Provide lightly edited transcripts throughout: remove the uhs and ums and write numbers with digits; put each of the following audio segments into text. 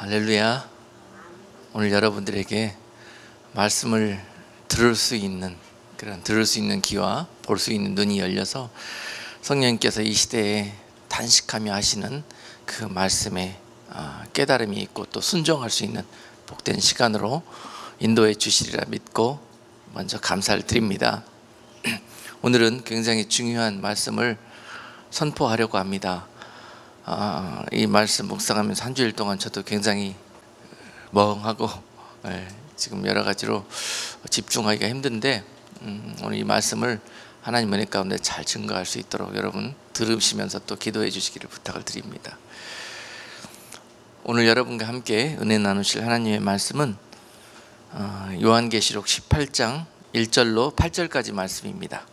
할렐루야. 오늘 여러분들에게 말씀을 들을 수 있는 귀와 볼 수 있는 눈이 열려서 성령님께서 이 시대에 단식하며 하시는 그 말씀에 깨달음이 있고 또 순종할 수 있는 복된 시간으로 인도해 주시리라 믿고 먼저 감사를 드립니다. 오늘은 굉장히 중요한 말씀을 선포하려고 합니다. 이 말씀 묵상하면서 한 주일 동안 저도 굉장히 멍하고 지금 여러 가지로 집중하기가 힘든데 오늘 이 말씀을 하나님 은혜 가운데 잘 증거할 수 있도록 여러분 들으시면서 또 기도해 주시기를 부탁을 드립니다. 오늘 여러분과 함께 은혜 나누실 하나님의 말씀은 요한계시록 18장 1절로 8절까지 말씀입니다.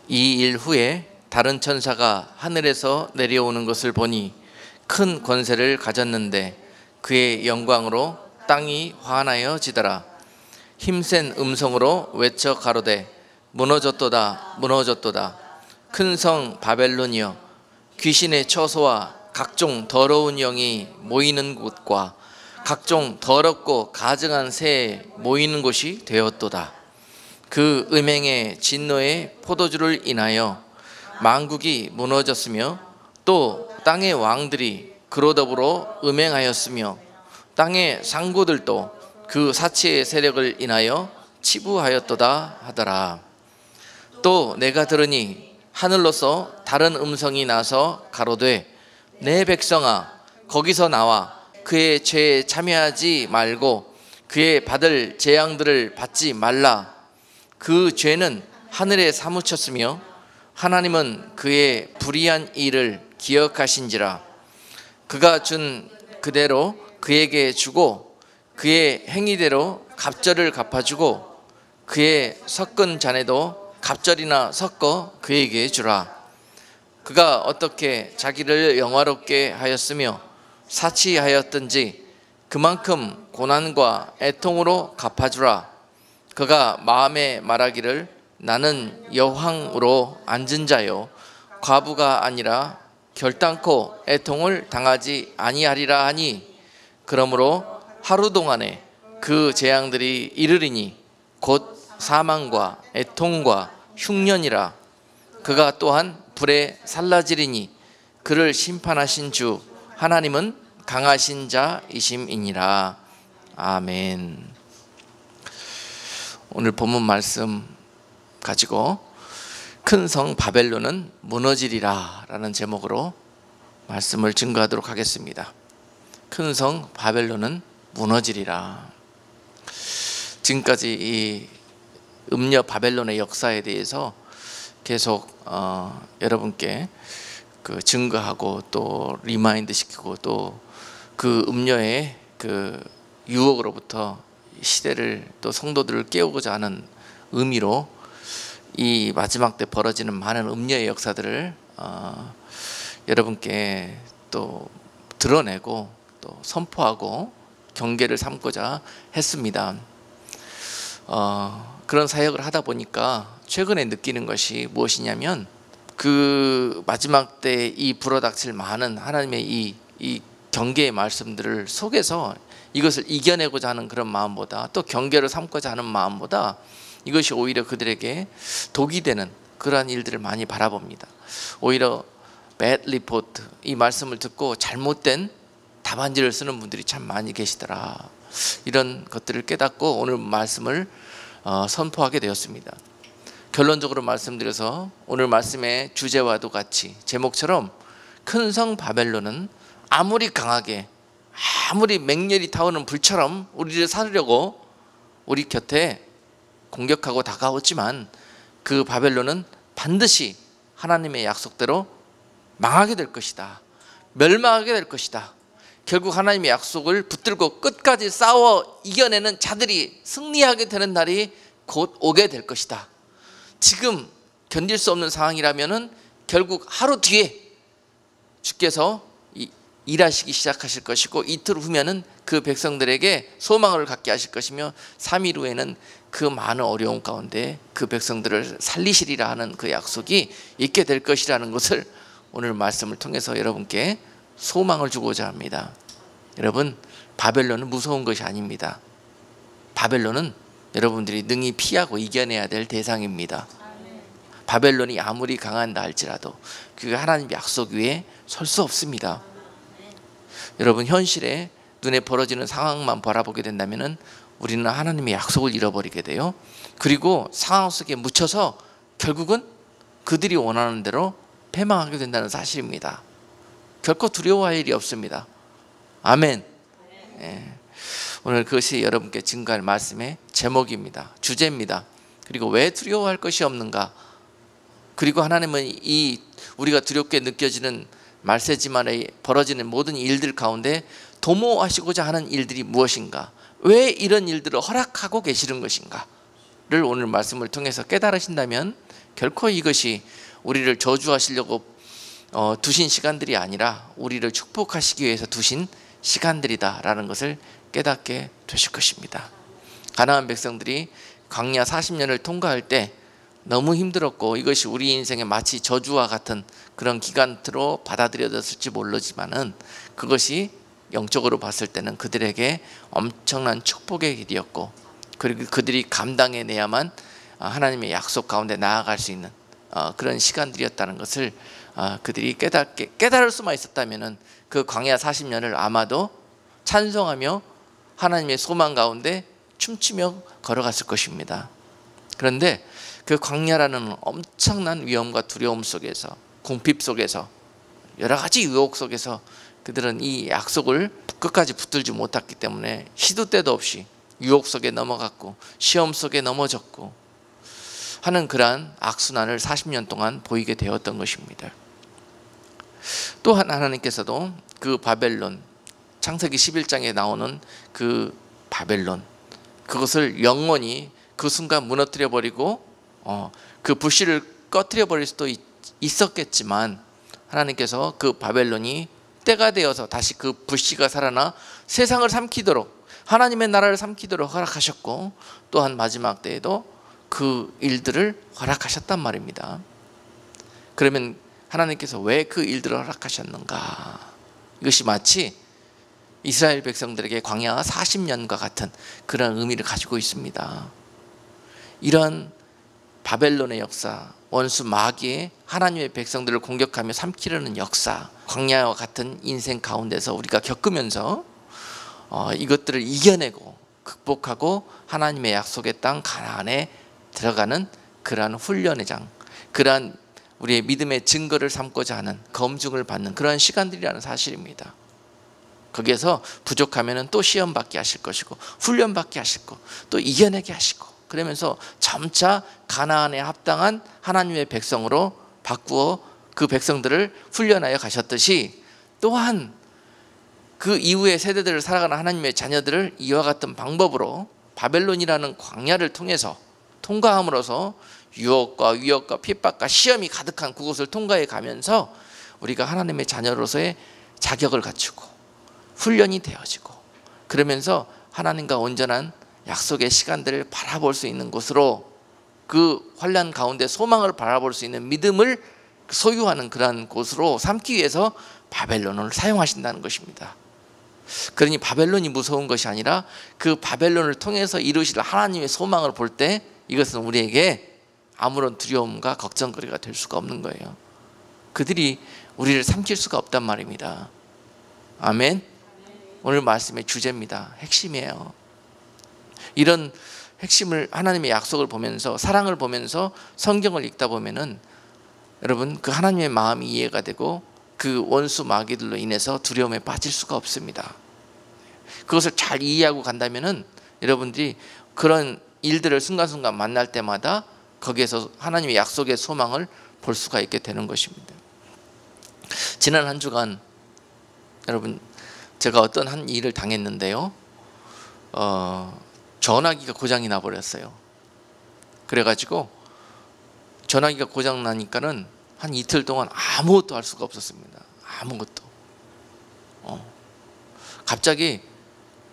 이 일 후에 다른 천사가 하늘에서 내려오는 것을 보니 큰 권세를 가졌는데 그의 영광으로 땅이 환하여지더라. 힘센 음성으로 외쳐 가로되 무너졌도다 무너졌도다. 큰 성 바벨론이여 귀신의 처소와 각종 더러운 영이 모이는 곳과 각종 더럽고 가증한 새에 모이는 곳이 되었도다. 그 음행의 진노의 포도주를 인하여 만국이 무너졌으며 또 땅의 왕들이 그로 더불어 음행하였으며 땅의 상고들도 그 사치의 세력을 인하여 치부하였도다 하더라. 또 내가 들으니 하늘로서 다른 음성이 나서 가로되 내 백성아 거기서 나와 그의 죄에 참여하지 말고 그의 받을 재앙들을 받지 말라. 그 죄는 하늘에 사무쳤으며 하나님은 그의 불의한 일을 기억하신지라. 그가 준 그대로 그에게 주고 그의 행위대로 갑절을 갚아주고 그의 섞은 잔에도 갑절이나 섞어 그에게 주라. 그가 어떻게 자기를 영화롭게 하였으며 사치하였든지 그만큼 고난과 애통으로 갚아주라. 그가 마음에 말하기를 나는 여왕으로 앉은 자요 과부가 아니라 결단코 애통을 당하지 아니하리라 하니 그러므로 하루 동안에 그 재앙들이 이르리니 곧 사망과 애통과 흉년이라. 그가 또한 불에 살라지리니 그를 심판하신 주 하나님은 강하신 자이심이니라. 아멘. 오늘 본문 말씀 가지고 큰 성 바벨론은 무너지리라 라는 제목으로 말씀을 증거하도록 하겠습니다. 큰 성 바벨론은 무너지리라. 지금까지 이 음녀 바벨론의 역사에 대해서 계속 여러분께 그 증거하고 또 리마인드 시키고 또 그 음녀의 그 유혹으로부터 시대를 또 성도들을 깨우고자 하는 의미로 이 마지막 때 벌어지는 많은 음녀의 역사들을 여러분께 또 드러내고 또 선포하고 경계를 삼고자 했습니다. 그런 사역을 하다 보니까 최근에 느끼는 것이 무엇이냐면 그 마지막 때 이 불어닥칠 많은 하나님의 이 경계의 말씀들을 속에서 이것을 이겨내고자 하는 그런 마음보다 또 경계를 삼고자 하는 마음보다 이것이 오히려 그들에게 독이 되는 그러한 일들을 많이 바라봅니다. 오히려 bad report, 이 말씀을 듣고 잘못된 답안지를 쓰는 분들이 참 많이 계시더라. 이런 것들을 깨닫고 오늘 말씀을 선포하게 되었습니다. 결론적으로 말씀드려서 오늘 말씀의 주제와도 같이 제목처럼 큰 성 바벨론은 아무리 강하게 아무리 맹렬히 타오르는 불처럼 우리를 살으려고 우리 곁에 공격하고 다가오지만 그 바벨론은 반드시 하나님의 약속대로 망하게 될 것이다. 멸망하게 될 것이다. 결국 하나님의 약속을 붙들고 끝까지 싸워 이겨내는 자들이 승리하게 되는 날이 곧 오게 될 것이다. 지금 견딜 수 없는 상황이라면은 결국 하루 뒤에 주께서 일하시기 시작하실 것이고 이틀 후면은 그 백성들에게 소망을 갖게 하실 것이며 3일 후에는 그 많은 어려움 가운데 그 백성들을 살리시리라 하는 그 약속이 있게 될 것이라는 것을 오늘 말씀을 통해서 여러분께 소망을 주고자 합니다. 여러분, 바벨론은 무서운 것이 아닙니다. 바벨론은 여러분들이 능히 피하고 이겨내야 될 대상입니다. 바벨론이 아무리 강한다 할지라도 그게 하나님의 약속 위에 설 수 없습니다. 여러분, 현실에 눈에 벌어지는 상황만 바라보게 된다면 우리는 하나님의 약속을 잃어버리게 돼요. 그리고 상황 속에 묻혀서 결국은 그들이 원하는 대로 패망하게 된다는 사실입니다. 결코 두려워할 일이 없습니다. 아멘. 예. 오늘 그것이 여러분께 증거할 말씀의 제목입니다. 주제입니다. 그리고 왜 두려워할 것이 없는가? 그리고 하나님은 이 우리가 두렵게 느껴지는 말세지만에 벌어지는 모든 일들 가운데 도모하시고자 하는 일들이 무엇인가? 왜 이런 일들을 허락하고 계시는 것인가를 오늘 말씀을 통해서 깨달으신다면 결코 이것이 우리를 저주하시려고 두신 시간들이 아니라 우리를 축복하시기 위해서 두신 시간들이다라는 것을 깨닫게 되실 것입니다. 가나안 백성들이 광야 40년을 통과할 때 너무 힘들었고 이것이 우리 인생에 마치 저주와 같은 그런 기간으로 받아들여졌을지 모르지만은 그것이 영적으로 봤을 때는 그들에게 엄청난 축복의 길이었고, 그리고 그들이 감당해내야만 하나님의 약속 가운데 나아갈 수 있는 그런 시간들이었다는 것을 그들이 깨달을 수만 있었다면은 그 광야 40년을 아마도 찬송하며 하나님의 소망 가운데 춤추며 걸어갔을 것입니다. 그런데 그 광야라는 엄청난 위험과 두려움 속에서, 궁핍 속에서, 여러 가지 유혹 속에서 그들은 이 약속을 끝까지 붙들지 못했기 때문에 시도 때도 없이 유혹 속에 넘어갔고 시험 속에 넘어졌고 하는 그러한 악순환을 40년 동안 보이게 되었던 것입니다. 또한 하나님께서도 그 바벨론, 창세기 11장에 나오는 그 바벨론, 그것을 영원히 그 순간 무너뜨려 버리고 그 불씨를 꺼뜨려 버릴 수도 있었겠지만 하나님께서 그 바벨론이 때가 되어서 다시 그 불씨가 살아나 세상을 삼키도록, 하나님의 나라를 삼키도록 허락하셨고, 또한 마지막 때에도 그 일들을 허락하셨단 말입니다. 그러면 하나님께서 왜 그 일들을 허락하셨는가? 이것이 마치 이스라엘 백성들에게 광야 40년과 같은 그런 의미를 가지고 있습니다. 이런 바벨론의 역사, 원수 마귀의 하나님의 백성들을 공격하며 삼키려는 역사, 광야와 같은 인생 가운데서 우리가 겪으면서 이것들을 이겨내고 극복하고 하나님의 약속의 땅 가나안에 들어가는 그러한 훈련의 장, 그러한 우리의 믿음의 증거를 삼고자 하는 검증을 받는 그러한 시간들이라는 사실입니다. 거기에서 부족하면 또 시험 받게 하실 것이고 훈련 받게 하시고 또 이겨내게 하시고, 그러면서 점차 가나안에 합당한 하나님의 백성으로 바꾸어 그 백성들을 훈련하여 가셨듯이, 또한 그 이후의 세대들을 살아가는 하나님의 자녀들을 이와 같은 방법으로 바벨론이라는 광야를 통해서 통과함으로써 유혹과 위협과 핍박과 시험이 가득한 그곳을 통과해 가면서 우리가 하나님의 자녀로서의 자격을 갖추고 훈련이 되어지고, 그러면서 하나님과 온전한 약속의 시간들을 바라볼 수 있는 곳으로, 그 환난 가운데 소망을 바라볼 수 있는 믿음을 소유하는 그러한 곳으로 삼기 위해서 바벨론을 사용하신다는 것입니다. 그러니 바벨론이 무서운 것이 아니라 그 바벨론을 통해서 이루실 하나님의 소망을 볼 때 이것은 우리에게 아무런 두려움과 걱정거리가 될 수가 없는 거예요. 그들이 우리를 삼킬 수가 없단 말입니다. 아멘. 오늘 말씀의 주제입니다. 핵심이에요. 이런 핵심을, 하나님의 약속을 보면서, 사랑을 보면서 성경을 읽다 보면은 여러분 그 하나님의 마음이 이해가 되고 그 원수 마귀들로 인해서 두려움에 빠질 수가 없습니다. 그것을 잘 이해하고 간다면은 여러분들이 그런 일들을 순간순간 만날 때마다 거기에서 하나님의 약속의 소망을 볼 수가 있게 되는 것입니다. 지난 한 주간 여러분 제가 어떤 한 일을 당했는데요, 전화기가 고장이 나버렸어요. 그래가지고 전화기가 고장 나니까는 한 이틀 동안 아무것도 할 수가 없었습니다. 아무것도. 갑자기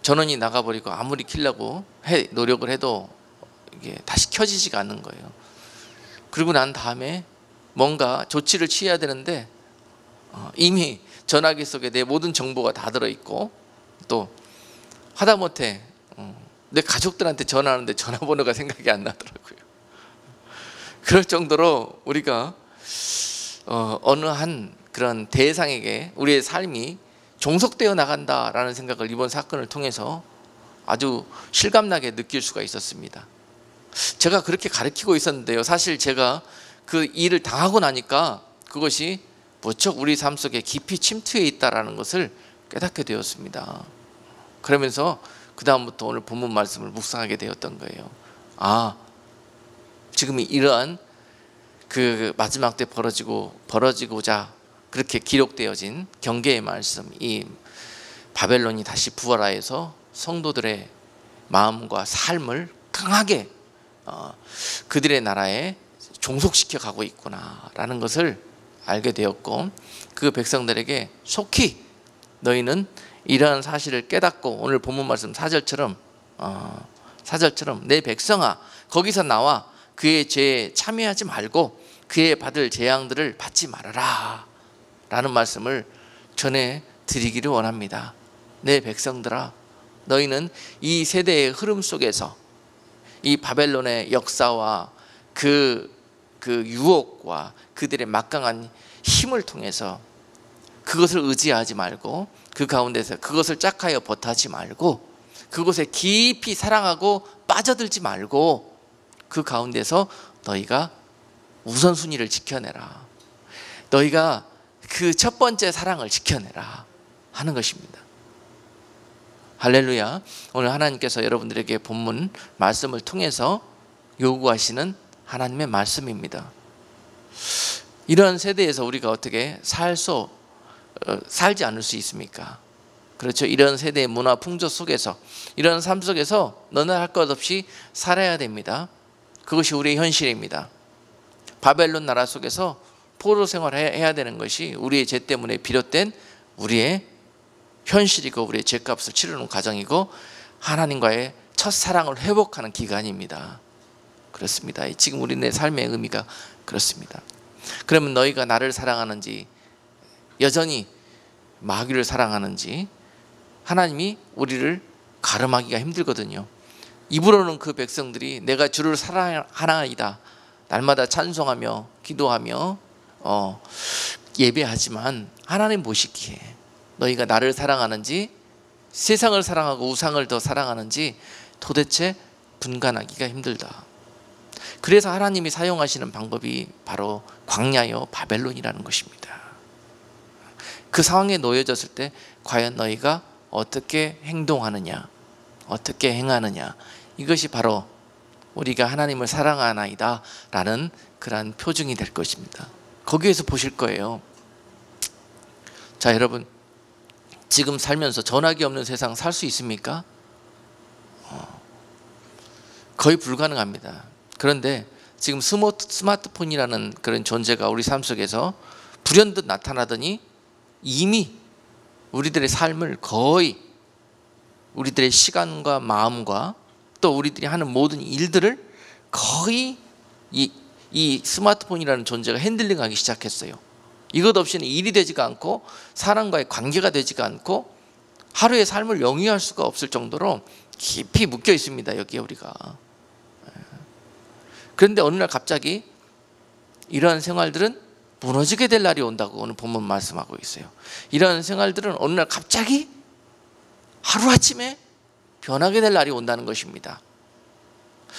전원이 나가버리고 아무리 켜려고 노력을 해도 이게 다시 켜지지가 않는 거예요. 그리고 난 다음에 뭔가 조치를 취해야 되는데 이미 전화기 속에 내 모든 정보가 다 들어있고, 또 하다못해 내 가족들한테 전화하는데 전화번호가 생각이 안 나더라고요. 그럴 정도로 우리가 어느 한 그런 대상에게 우리의 삶이 종속되어 나간다라는 생각을 이번 사건을 통해서 아주 실감나게 느낄 수가 있었습니다. 제가 그렇게 가르치고 있었는데요, 사실 제가 그 일을 당하고 나니까 그것이 무척 우리 삶 속에 깊이 침투해 있다는 것을 깨닫게 되었습니다. 그러면서 그 다음부터 오늘 본문 말씀을 묵상하게 되었던 거예요. 지금 이러한 그 마지막 때 벌어지고자 그렇게 기록되어진 경계의 말씀, 이 바벨론이 다시 부활하여서 성도들의 마음과 삶을 강하게 그들의 나라에 종속시켜 가고 있구나라는 것을 알게 되었고, 그 백성들에게 속히 너희는 이러한 사실을 깨닫고, 오늘 본문 말씀 4절처럼 내 백성아, 거기서 나와 그의 죄에 참여하지 말고 그의 받을 재앙들을 받지 말아라 라는 말씀을 전해드리기를 원합니다. 내 백성들아, 너희는 이 세대의 흐름 속에서 이 바벨론의 역사와 그 유혹과 그들의 막강한 힘을 통해서 그것을 의지하지 말고, 그 가운데서 그것을 짝하여 버타지 말고, 그것에 깊이 사랑하고 빠져들지 말고, 그 가운데서 너희가 우선순위를 지켜내라, 너희가 그 첫 번째 사랑을 지켜내라 하는 것입니다. 할렐루야. 오늘 하나님께서 여러분들에게 본문 말씀을 통해서 요구하시는 하나님의 말씀입니다. 이런 세대에서 우리가 어떻게 살지 않을 수 있습니까? 그렇죠. 이런 세대의 문화 풍조 속에서, 이런 삶 속에서 너나 할 것 없이 살아야 됩니다. 그것이 우리의 현실입니다. 바벨론 나라 속에서 포로 생활을 해야 되는 것이 우리의 죄 때문에 비롯된 우리의 현실이고, 우리의 죄값을 치르는 과정이고, 하나님과의 첫사랑을 회복하는 기간입니다. 그렇습니다. 지금 우리의 삶의 의미가 그렇습니다. 그러면 너희가 나를 사랑하는지, 여전히 마귀를 사랑하는지, 하나님이 우리를 가름하기가 힘들거든요. 입으로는 그 백성들이 내가 주를 사랑하나이다, 날마다 찬송하며 기도하며 예배하지만, 하나님 보시기에 너희가 나를 사랑하는지 세상을 사랑하고 우상을 더 사랑하는지 도대체 분간하기가 힘들다. 그래서 하나님이 사용하시는 방법이 바로 광야요 바벨론이라는 것입니다. 그 상황에 놓여졌을 때 과연 너희가 어떻게 행동하느냐, 어떻게 행하느냐, 이것이 바로 우리가 하나님을 사랑하나이다 라는 그러한 표징이 될 것입니다. 거기에서 보실 거예요. 자, 여러분, 지금 살면서 전화기 없는 세상 살 수 있습니까? 거의 불가능합니다. 그런데 지금 스마트폰이라는 그런 존재가 우리 삶 속에서 불현듯 나타나더니 이미 우리들의 삶을 거의, 우리들의 시간과 마음과 또 우리들이 하는 모든 일들을 거의 이 스마트폰이라는 존재가 핸들링하기 시작했어요. 이것 없이는 일이 되지가 않고 사람과의 관계가 되지가 않고 하루의 삶을 영위할 수가 없을 정도로 깊이 묶여 있습니다. 여기에 우리가. 그런데 어느 날 갑자기 이러한 생활들은 무너지게 될 날이 온다고 오늘 본문 말씀하고 있어요. 이러한 생활들은 어느 날 갑자기 하루아침에 변하게 될 날이 온다는 것입니다.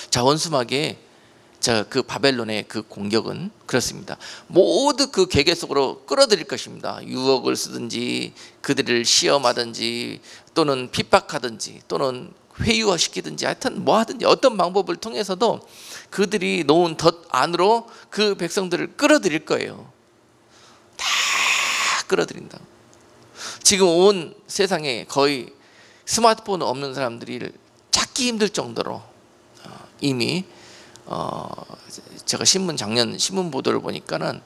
자, 원수막에 그 바벨론의 그 공격은 그렇습니다. 모두 그 계계 속으로 끌어들일 것입니다. 유혹을 쓰든지 그들을 시험하든지 또는 핍박하든지 또는 회유화시키든지, 하여튼 뭐 하든지 어떤 방법을 통해서도 그들이 놓은 덫 안으로 그 백성들을 끌어들일 거예요. 다 끌어들인다. 지금 온 세상에 거의 스마트폰 없는 사람들이 찾기 힘들 정도로 이미 제가 작년 신문 보도를 보니까는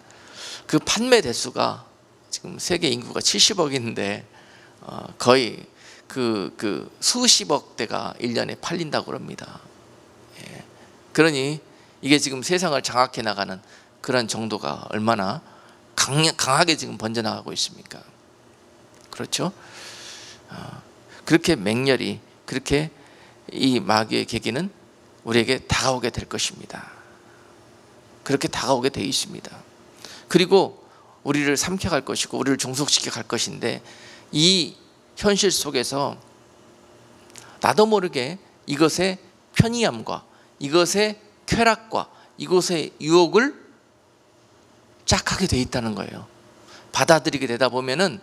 그 판매 대수가 지금 세계 인구가 70억인데 거의 그 수십억 대가 1년에 팔린다고 그럽니다. 예. 그러니 이게 지금 세상을 장악해 나가는 그런 정도가 얼마나 강하게 지금 번져나가고 있습니까? 그렇죠? 그렇게 맹렬히, 그렇게 이 마귀의 계기는 우리에게 다가오게 될 것입니다. 그렇게 다가오게 되어 있습니다. 그리고 우리를 삼켜갈 것이고 우리를 종속시켜 갈 것인데, 이 현실 속에서 나도 모르게 이것의 편의함과 이것의 쾌락과 이것의 유혹을 짝하게 돼 있다는 거예요. 받아들이게 되다 보면은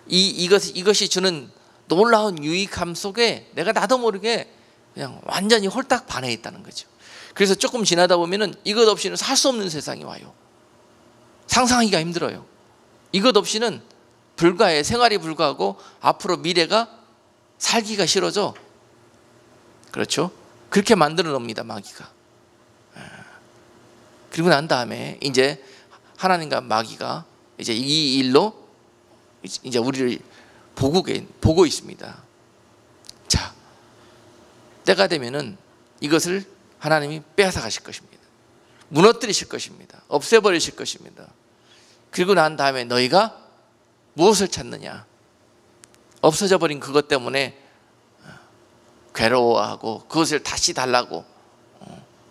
이것이 주는 놀라운 유익함 속에 내가 나도 모르게 그냥 완전히 홀딱 반해 있다는 거죠. 그래서 조금 지나다 보면은 이것 없이는 살 수 없는 세상이 와요. 상상하기가 힘들어요. 이것 없이는 불가해, 생활이 불가하고 앞으로 미래가 살기가 싫어져. 그렇죠? 그렇게 만들어 놓습니다, 마귀가. 그리고 난 다음에 이제 하나님과 마귀가 이제 이 일로 이제 우리를 보고 있습니다. 자, 때가 되면은 이것을 하나님이 빼앗아 가실 것입니다. 무너뜨리실 것입니다. 없애버리실 것입니다. 그리고 난 다음에 너희가 무엇을 찾느냐? 없어져 버린 그것 때문에 괴로워하고 그것을 다시 달라고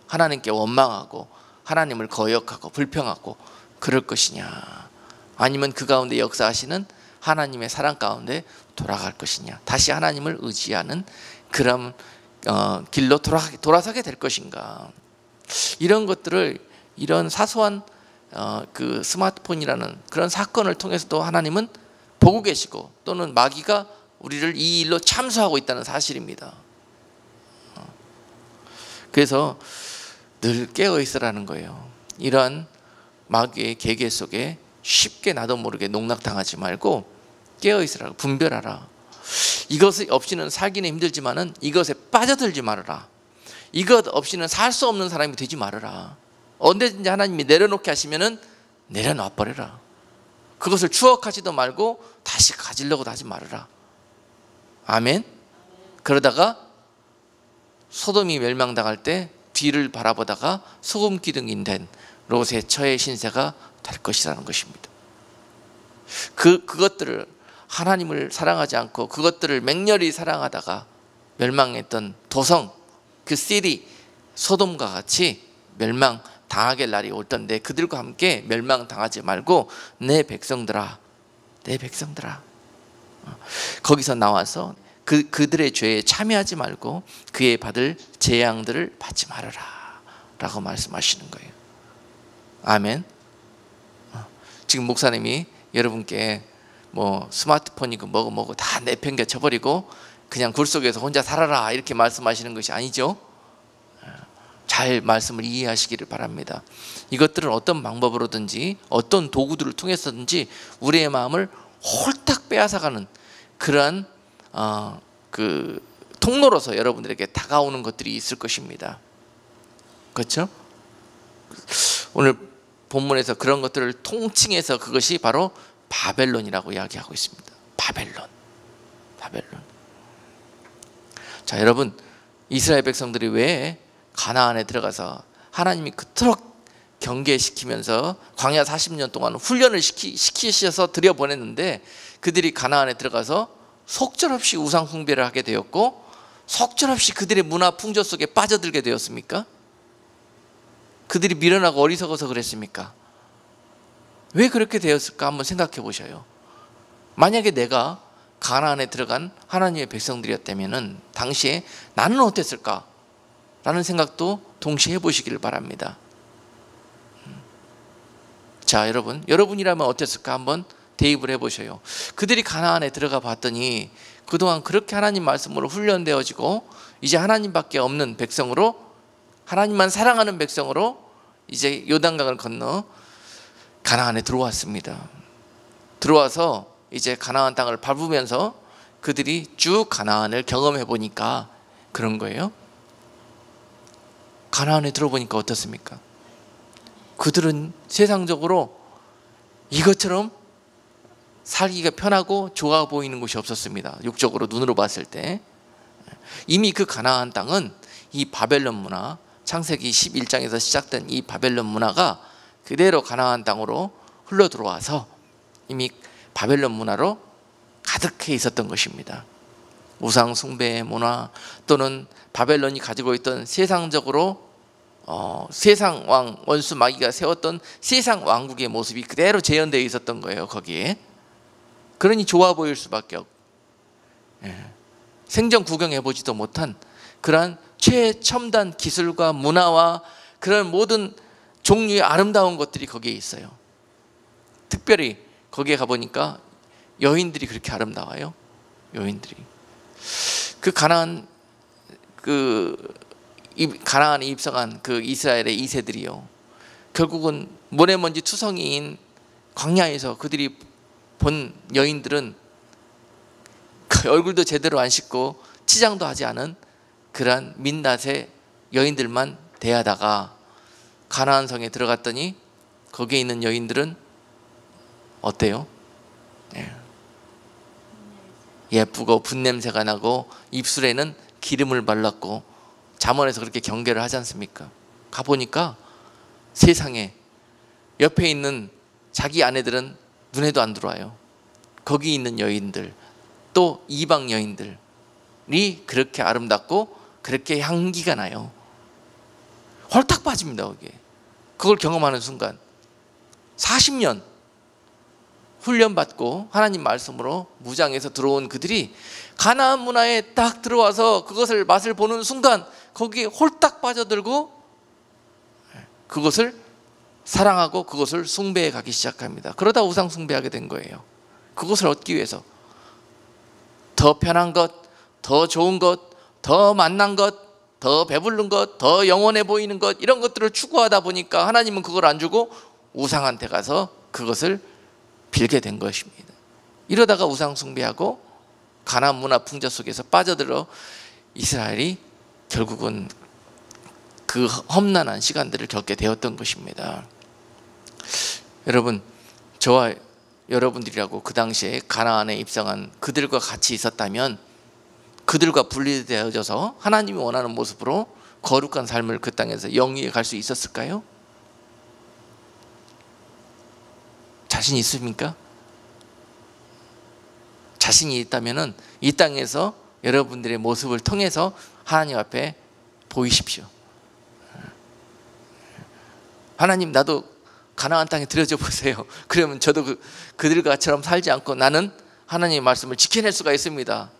하나님께 원망하고 하나님을 거역하고 불평하고 그럴 것이냐? 아니면 그 가운데 역사하시는 하나님의 사랑 가운데 돌아갈 것이냐? 다시 하나님을 의지하는 그런 길로 돌아서게 될 것인가? 이런 것들을, 이런 사소한 그 스마트폰이라는 그런 사건을 통해서도 하나님은 보고 계시고, 또는 마귀가 우리를 이 일로 참수하고 있다는 사실입니다. 그래서 늘 깨어 있으라는 거예요. 이러한 마귀의 계계 속에 쉽게 나도 모르게 농락당하지 말고 깨어 있으라고, 분별하라. 이것 없이는 살기는 힘들지만은 이것에 빠져들지 말아라. 이것 없이는 살 수 없는 사람이 되지 말아라. 언제든지 하나님이 내려놓게 하시면은 내려놔 버려라. 그것을 추억하지도 말고 다시 가지려고 하지 말아라. 아멘. 그러다가 소돔이 멸망당할 때 뒤를 바라보다가 소금 기둥인 된 롯의 처의 신세가 될 것이라는 것입니다. 그것들을, 하나님을 사랑하지 않고 그것들을 맹렬히 사랑하다가 멸망했던 도성, 그 시리 소돔과 같이 멸망당하게 날이 올 텐데, 그들과 함께 멸망당하지 말고 내 백성들아, 내 백성들아, 거기서 나와서 그들의 죄에 참여하지 말고 그의 받을 재앙들을 받지 말아라 라고 말씀하시는 거예요. 아멘. 지금 목사님이 여러분께 뭐 스마트폰이고 뭐고 다 내팽개쳐 버리고 그냥 굴 속에서 혼자 살아라 이렇게 말씀하시는 것이 아니죠. 잘 말씀을 이해하시기를 바랍니다. 이것들은 어떤 방법으로든지 어떤 도구들을 통해서든지 우리의 마음을 홀딱 빼앗아가는 그러한 그 통로로서 여러분들에게 다가오는 것들이 있을 것입니다. 그렇죠? 오늘 본문에서 그런 것들을 통칭해서 그것이 바로 바벨론이라고 이야기하고 있습니다. 바벨론. 자, 여러분, 이스라엘 백성들이 왜 가나안에 들어가서 하나님이 그토록 경계시키면서 광야 40년 동안 훈련을 시키셔서 들여보냈는데, 그들이 가나안에 들어가서 속절없이 우상 숭배를 하게 되었고 속절없이 그들의 문화 풍조 속에 빠져들게 되었습니까? 그들이 미련하고 어리석어서 그랬습니까? 왜 그렇게 되었을까 한번 생각해 보셔요. 만약에 내가 가나안에 들어간 하나님의 백성들이었다면 당시에 나는 어땠을까? 라는 생각도 동시에 해보시기를 바랍니다. 자, 여러분이라면 어땠을까 한번 대입을 해보셔요. 그들이 가나안에 들어가 봤더니 그동안 그렇게 하나님 말씀으로 훈련되어지고 이제 하나님밖에 없는 백성으로, 하나님만 사랑하는 백성으로 이제 요단강을 건너 가나안에 들어왔습니다. 들어와서 이제 가나안 땅을 밟으면서 그들이 쭉 가나안을 경험해 보니까 그런 거예요. 가나안에 들어보니까 어떻습니까? 그들은 세상적으로 이것처럼 살기가 편하고 좋아 보이는 곳이 없었습니다. 육적으로 눈으로 봤을 때. 이미 그 가나안 땅은 이 바벨론 문화, 창세기 11장에서 시작된 이 바벨론 문화가 그대로 가나안 땅으로 흘러 들어와서 이미 바벨론 문화로 가득해 있었던 것입니다. 우상 숭배의 문화 또는 바벨론이 가지고 있던 세상적으로 세상 왕 원수 마귀가 세웠던 세상 왕국의 모습이 그대로 재현되어 있었던 거예요. 거기에. 그러니 좋아 보일 수밖에 없고 생전 구경해보지도 못한 그러한 최첨단 기술과 문화와 그런 모든 종류의 아름다운 것들이 거기에 있어요. 특별히 거기에 가보니까 여인들이 그렇게 아름다워요. 여인들이. 가나안에 입성한 그 이스라엘의 2세들이요. 결국은 모래먼지 투성이인 광야에서 그들이 본 여인들은 얼굴도 제대로 안 씻고 치장도 하지 않은 그러한 민낯의 여인들만 대하다가 가나안 성에 들어갔더니 거기에 있는 여인들은 어때요? 예쁘고 분냄새가 나고 입술에는 기름을 발랐고 잠언에서 그렇게 경계를 하지 않습니까? 가보니까 세상에 옆에 있는 자기 아내들은 눈에도 안 들어와요. 거기 있는 여인들 또 이방 여인들이 그렇게 아름답고 그렇게 향기가 나요. 홀딱 빠집니다. 거기에. 그걸 경험하는 순간 40년 훈련받고 하나님 말씀으로 무장해서 들어온 그들이 가나안 문화에 딱 들어와서 그것을 맛을 보는 순간 거기에 홀딱 빠져들고 그것을 사랑하고 그것을 숭배해 가기 시작합니다. 그러다 우상 숭배하게 된 거예요. 그것을 얻기 위해서 더 편한 것, 더 좋은 것, 더 만난 것, 더 배부른 것, 더 영원해 보이는 것, 이런 것들을 추구하다 보니까 하나님은 그걸 안 주고 우상한테 가서 그것을 빌게 된 것입니다. 이러다가 우상 숭배하고 가나안 문화 풍조 속에서 빠져들어 이스라엘이 결국은 그 험난한 시간들을 겪게 되었던 것입니다. 여러분, 저와 여러분들이라고 그 당시에 가나안에 입성한 그들과 같이 있었다면 그들과 분리되어져서 하나님이 원하는 모습으로 거룩한 삶을 그 땅에서 영위해 갈 수 있었을까요? 자신 있습니까? 자신이 있다면 이 땅에서 여러분들의 모습을 통해서 하나님 앞에 보이십시오. 하나님, 나도 가나안 땅에 들여져 보세요. 그러면 저도 그들과처럼 살지 않고 나는 하나님의 말씀을 지켜낼 수가 있습니다.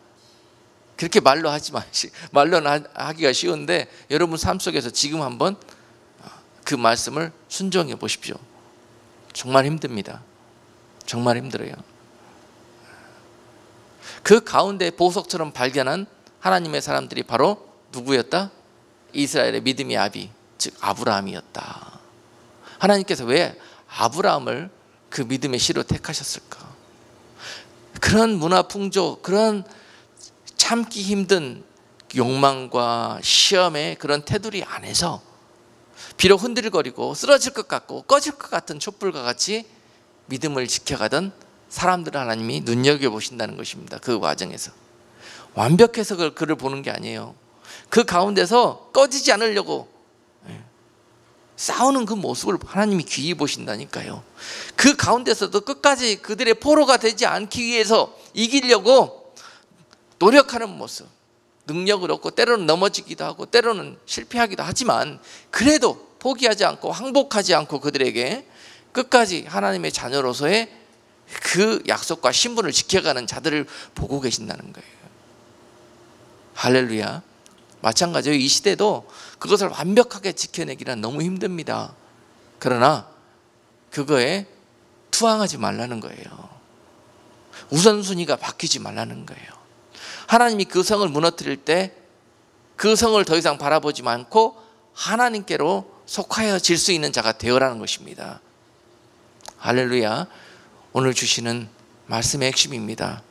그렇게 말로 말로는 하기가 쉬운데 여러분 삶 속에서 지금 한번 그 말씀을 순종해 보십시오. 정말 힘듭니다. 정말 힘들어요. 그 가운데 보석처럼 발견한 하나님의 사람들이 바로 누구였다? 이스라엘의 믿음의 아비, 즉 아브라함이었다. 하나님께서 왜 아브라함을 그 믿음의 씨로 택하셨을까? 그런 문화 풍조, 그런 참기 힘든 욕망과 시험의 그런 테두리 안에서 비록 흔들거리고 쓰러질 것 같고 꺼질 것 같은 촛불과 같이 믿음을 지켜가던 사람들을 하나님이 눈여겨보신다는 것입니다. 그 과정에서 완벽해서 그를 보는 게 아니에요. 그 가운데서 꺼지지 않으려고 싸우는 그 모습을 하나님이 귀히 보신다니까요. 그 가운데서도 끝까지 그들의 포로가 되지 않기 위해서 이기려고 노력하는 모습, 능력을 얻고 때로는 넘어지기도 하고 때로는 실패하기도 하지만 그래도 포기하지 않고 항복하지 않고 그들에게 끝까지 하나님의 자녀로서의 그 약속과 신분을 지켜가는 자들을 보고 계신다는 거예요. 할렐루야. 마찬가지로 이 시대도 그것을 완벽하게 지켜내기란 너무 힘듭니다. 그러나 그거에 투항하지 말라는 거예요. 우선순위가 바뀌지 말라는 거예요. 하나님이 그 성을 무너뜨릴 때 그 성을 더 이상 바라보지 않고 하나님께로 속하여질 수 있는 자가 되어라는 것입니다. 할렐루야. 오늘 주시는 말씀의 핵심입니다.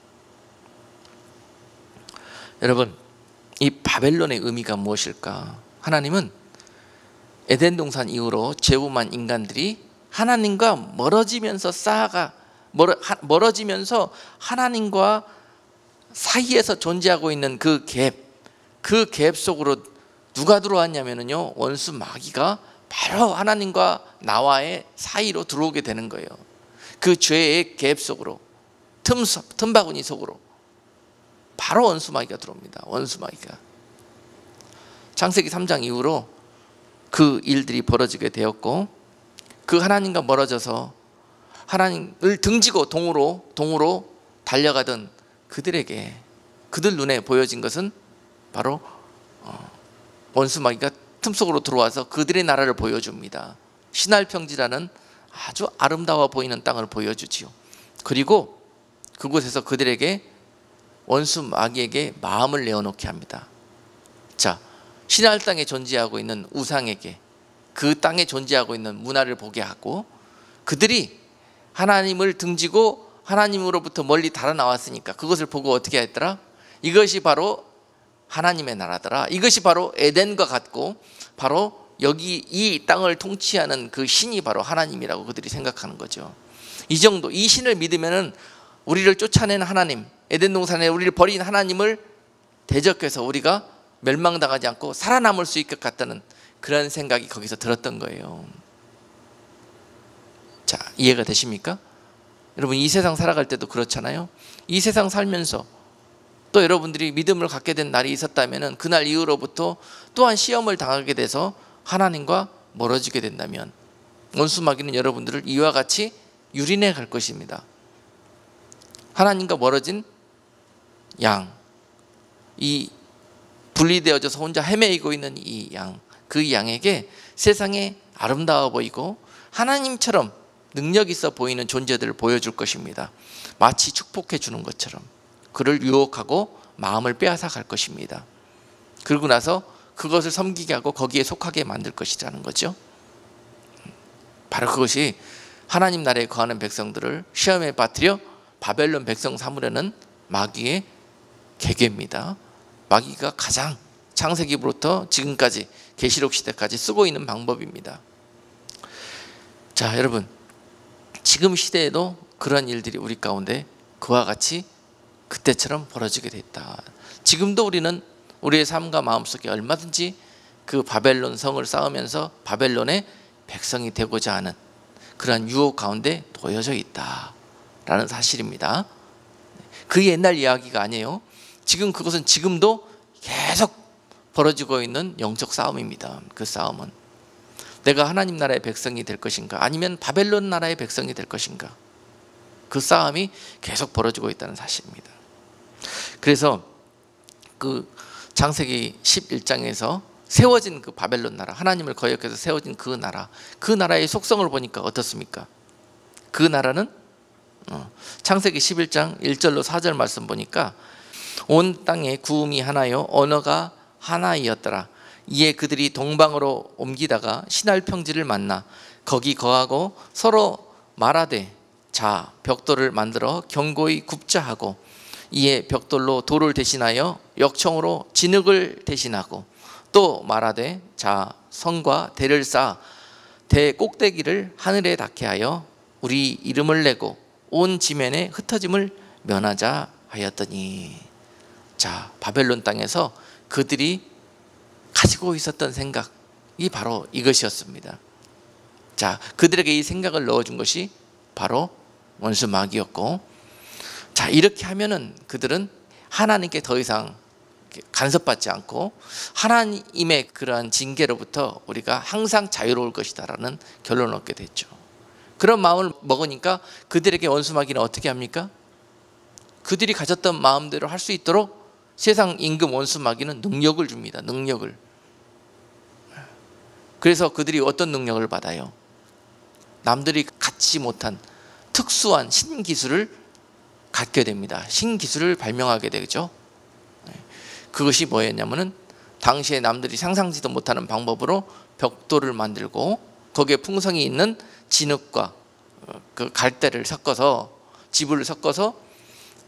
여러분, 이 바벨론의 의미가 무엇일까? 하나님은 에덴 동산 이후로 죄범한 인간들이 하나님과 멀어지면서 하나님과 사이에서 존재하고 있는 그 갭 속으로 누가 들어왔냐면요, 원수 마귀가 바로 하나님과 나와의 사이로 들어오게 되는 거예요. 그 죄의 갭 속으로, 틈바구니 속으로 바로 원수마귀가 들어옵니다. 원수마귀가. 창세기 3장 이후로 그 일들이 벌어지게 되었고, 그 하나님과 멀어져서 하나님을 등지고 동으로 달려가던 그들에게, 그들 눈에 보여진 것은 바로 원수마귀가 틈속으로 들어와서 그들의 나라를 보여줍니다. 시날평지라는 아주 아름다워 보이는 땅을 보여주지요. 그리고 그곳에서 그들에게, 원수마귀에게 마음을 내어놓게 합니다. 자, 시날 땅에 존재하고 있는 우상에게, 그 땅에 존재하고 있는 문화를 보게 하고, 그들이 하나님을 등지고 하나님으로부터 멀리 달아나왔으니까 그것을 보고 어떻게 했더라? 이것이 바로 하나님의 나라더라. 이것이 바로 에덴과 같고, 바로 여기 이 땅을 통치하는 그 신이 바로 하나님이라고 그들이 생각하는 거죠. 이 정도, 이 신을 믿으면은 우리를 쫓아낸 하나님, 에덴 동산에 우리를 버린 하나님을 대적해서 우리가 멸망당하지 않고 살아남을 수 있을 것 같다는 그런 생각이 거기서 들었던 거예요. 자, 이해가 되십니까? 여러분, 이 세상 살아갈 때도 그렇잖아요. 이 세상 살면서 또 여러분들이 믿음을 갖게 된 날이 있었다면 그날 이후로부터 또한 시험을 당하게 돼서 하나님과 멀어지게 된다면 원수마귀는 여러분들을 이와 같이 유린해 갈 것입니다. 하나님과 멀어진 양, 이 분리되어져서 혼자 헤매이고 있는 이 양, 그 양에게 세상에 아름다워 보이고 하나님처럼 능력 있어 보이는 존재들을 보여줄 것입니다. 마치 축복해 주는 것처럼 그를 유혹하고 마음을 빼앗아 갈 것입니다. 그러고 나서 그것을 섬기게 하고 거기에 속하게 만들 것이라는 거죠. 바로 그것이 하나님 나라에 거하는 백성들을 시험에 빠뜨려 바벨론 백성 삼으려는 마귀의 계계입니다. 마귀가 가장 창세기부터 지금까지 계시록 시대까지 쓰고 있는 방법입니다. 자, 여러분, 지금 시대에도 그런 일들이 우리 가운데 그와 같이 그때처럼 벌어지게 됐다. 지금도 우리는 우리의 삶과 마음속에 얼마든지 그 바벨론 성을 쌓으면서 바벨론의 백성이 되고자 하는 그런 유혹 가운데 놓여져 있다라는 사실입니다. 그 옛날 이야기가 아니에요. 지금 그것은 지금도 계속 벌어지고 있는 영적 싸움입니다. 그 싸움은 내가 하나님 나라의 백성이 될 것인가, 아니면 바벨론 나라의 백성이 될 것인가, 그 싸움이 계속 벌어지고 있다는 사실입니다. 그래서 그 창세기 11장에서 세워진 그 바벨론 나라, 하나님을 거역해서 세워진 그 나라, 그 나라의 속성을 보니까 어떻습니까? 그 나라는 창세기 11장 1절로 4절 말씀 보니까 온 땅에 구음이 하나요 언어가 하나이었더라. 이에 그들이 동방으로 옮기다가 시날평지를 만나 거기 거하고 서로 말하되 자 벽돌을 만들어 견고히 굽자 하고, 이에 벽돌로 돌을 대신하여 역청으로 진흙을 대신하고, 또 말하되 자 성과 대를 쌓아 대 꼭대기를 하늘에 닿게 하여 우리 이름을 내고 온 지면에 흩어짐을 면하자 하였더니. 자, 바벨론 땅에서 그들이 가지고 있었던 생각이 바로 이것이었습니다. 자, 그들에게 이 생각을 넣어준 것이 바로 원수 마귀였고, 자, 이렇게 하면은 그들은 하나님께 더 이상 간섭받지 않고 하나님의 그러한 징계로부터 우리가 항상 자유로울 것이다라는 결론을 얻게 됐죠. 그런 마음을 먹으니까 그들에게 원수 마귀는 어떻게 합니까? 그들이 가졌던 마음대로 할 수 있도록 세상 임금 원수 마귀는 능력을 줍니다. 능력을. 그래서 그들이 어떤 능력을 받아요? 남들이 갖지 못한 특수한 신기술을 갖게 됩니다. 신기술을 발명하게 되죠. 그것이 뭐였냐면은 당시에 남들이 상상지도 못하는 방법으로 벽돌을 만들고 거기에 풍성이 있는 진흙과 그 갈대를 섞어서, 지불을 섞어서